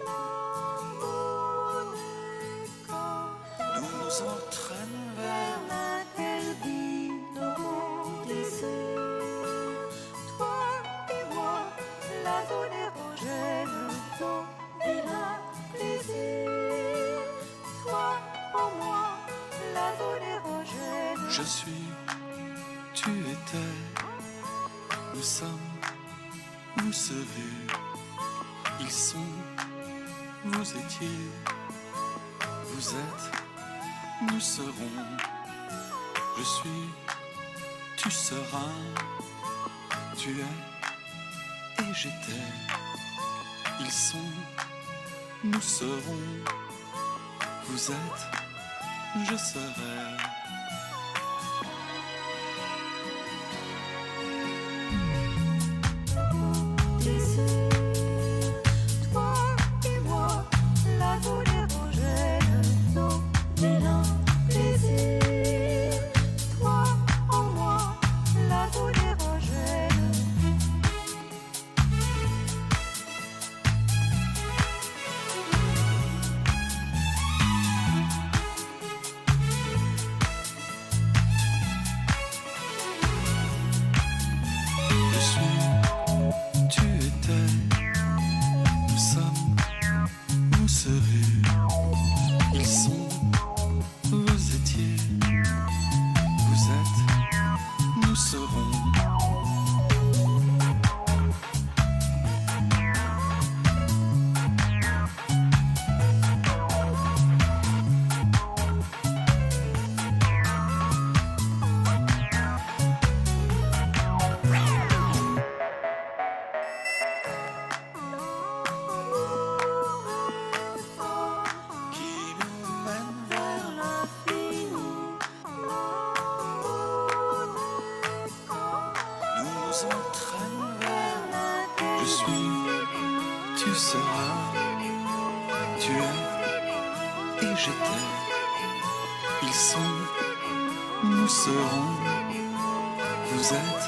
l'amour des corps nous entraîne vers laquelle vit nos désirs. Toi et moi, la zone érogène, ton vilain plaisir. Toi en moi, la zone érogène. Je suis, tu étais, nous sommes, nous serez, ils sont, vous étiez, vous êtes, nous serons, je suis, tu seras, tu es et j'étais, ils sont, nous serons, vous êtes, je serai. Toi et moi, la zone érogène, nos vilains plaisirs. Toi en moi, la zone érogène. Je suis, tu étais, nous sommes, vous serez, ils sont, vous étiez, vous êtes, nous serons. Qui nous mène vers l'infini, Nous entraîne vers. Je suis, tu seras, tu es et j'étais. Ils sont, nous serons, vous êtes,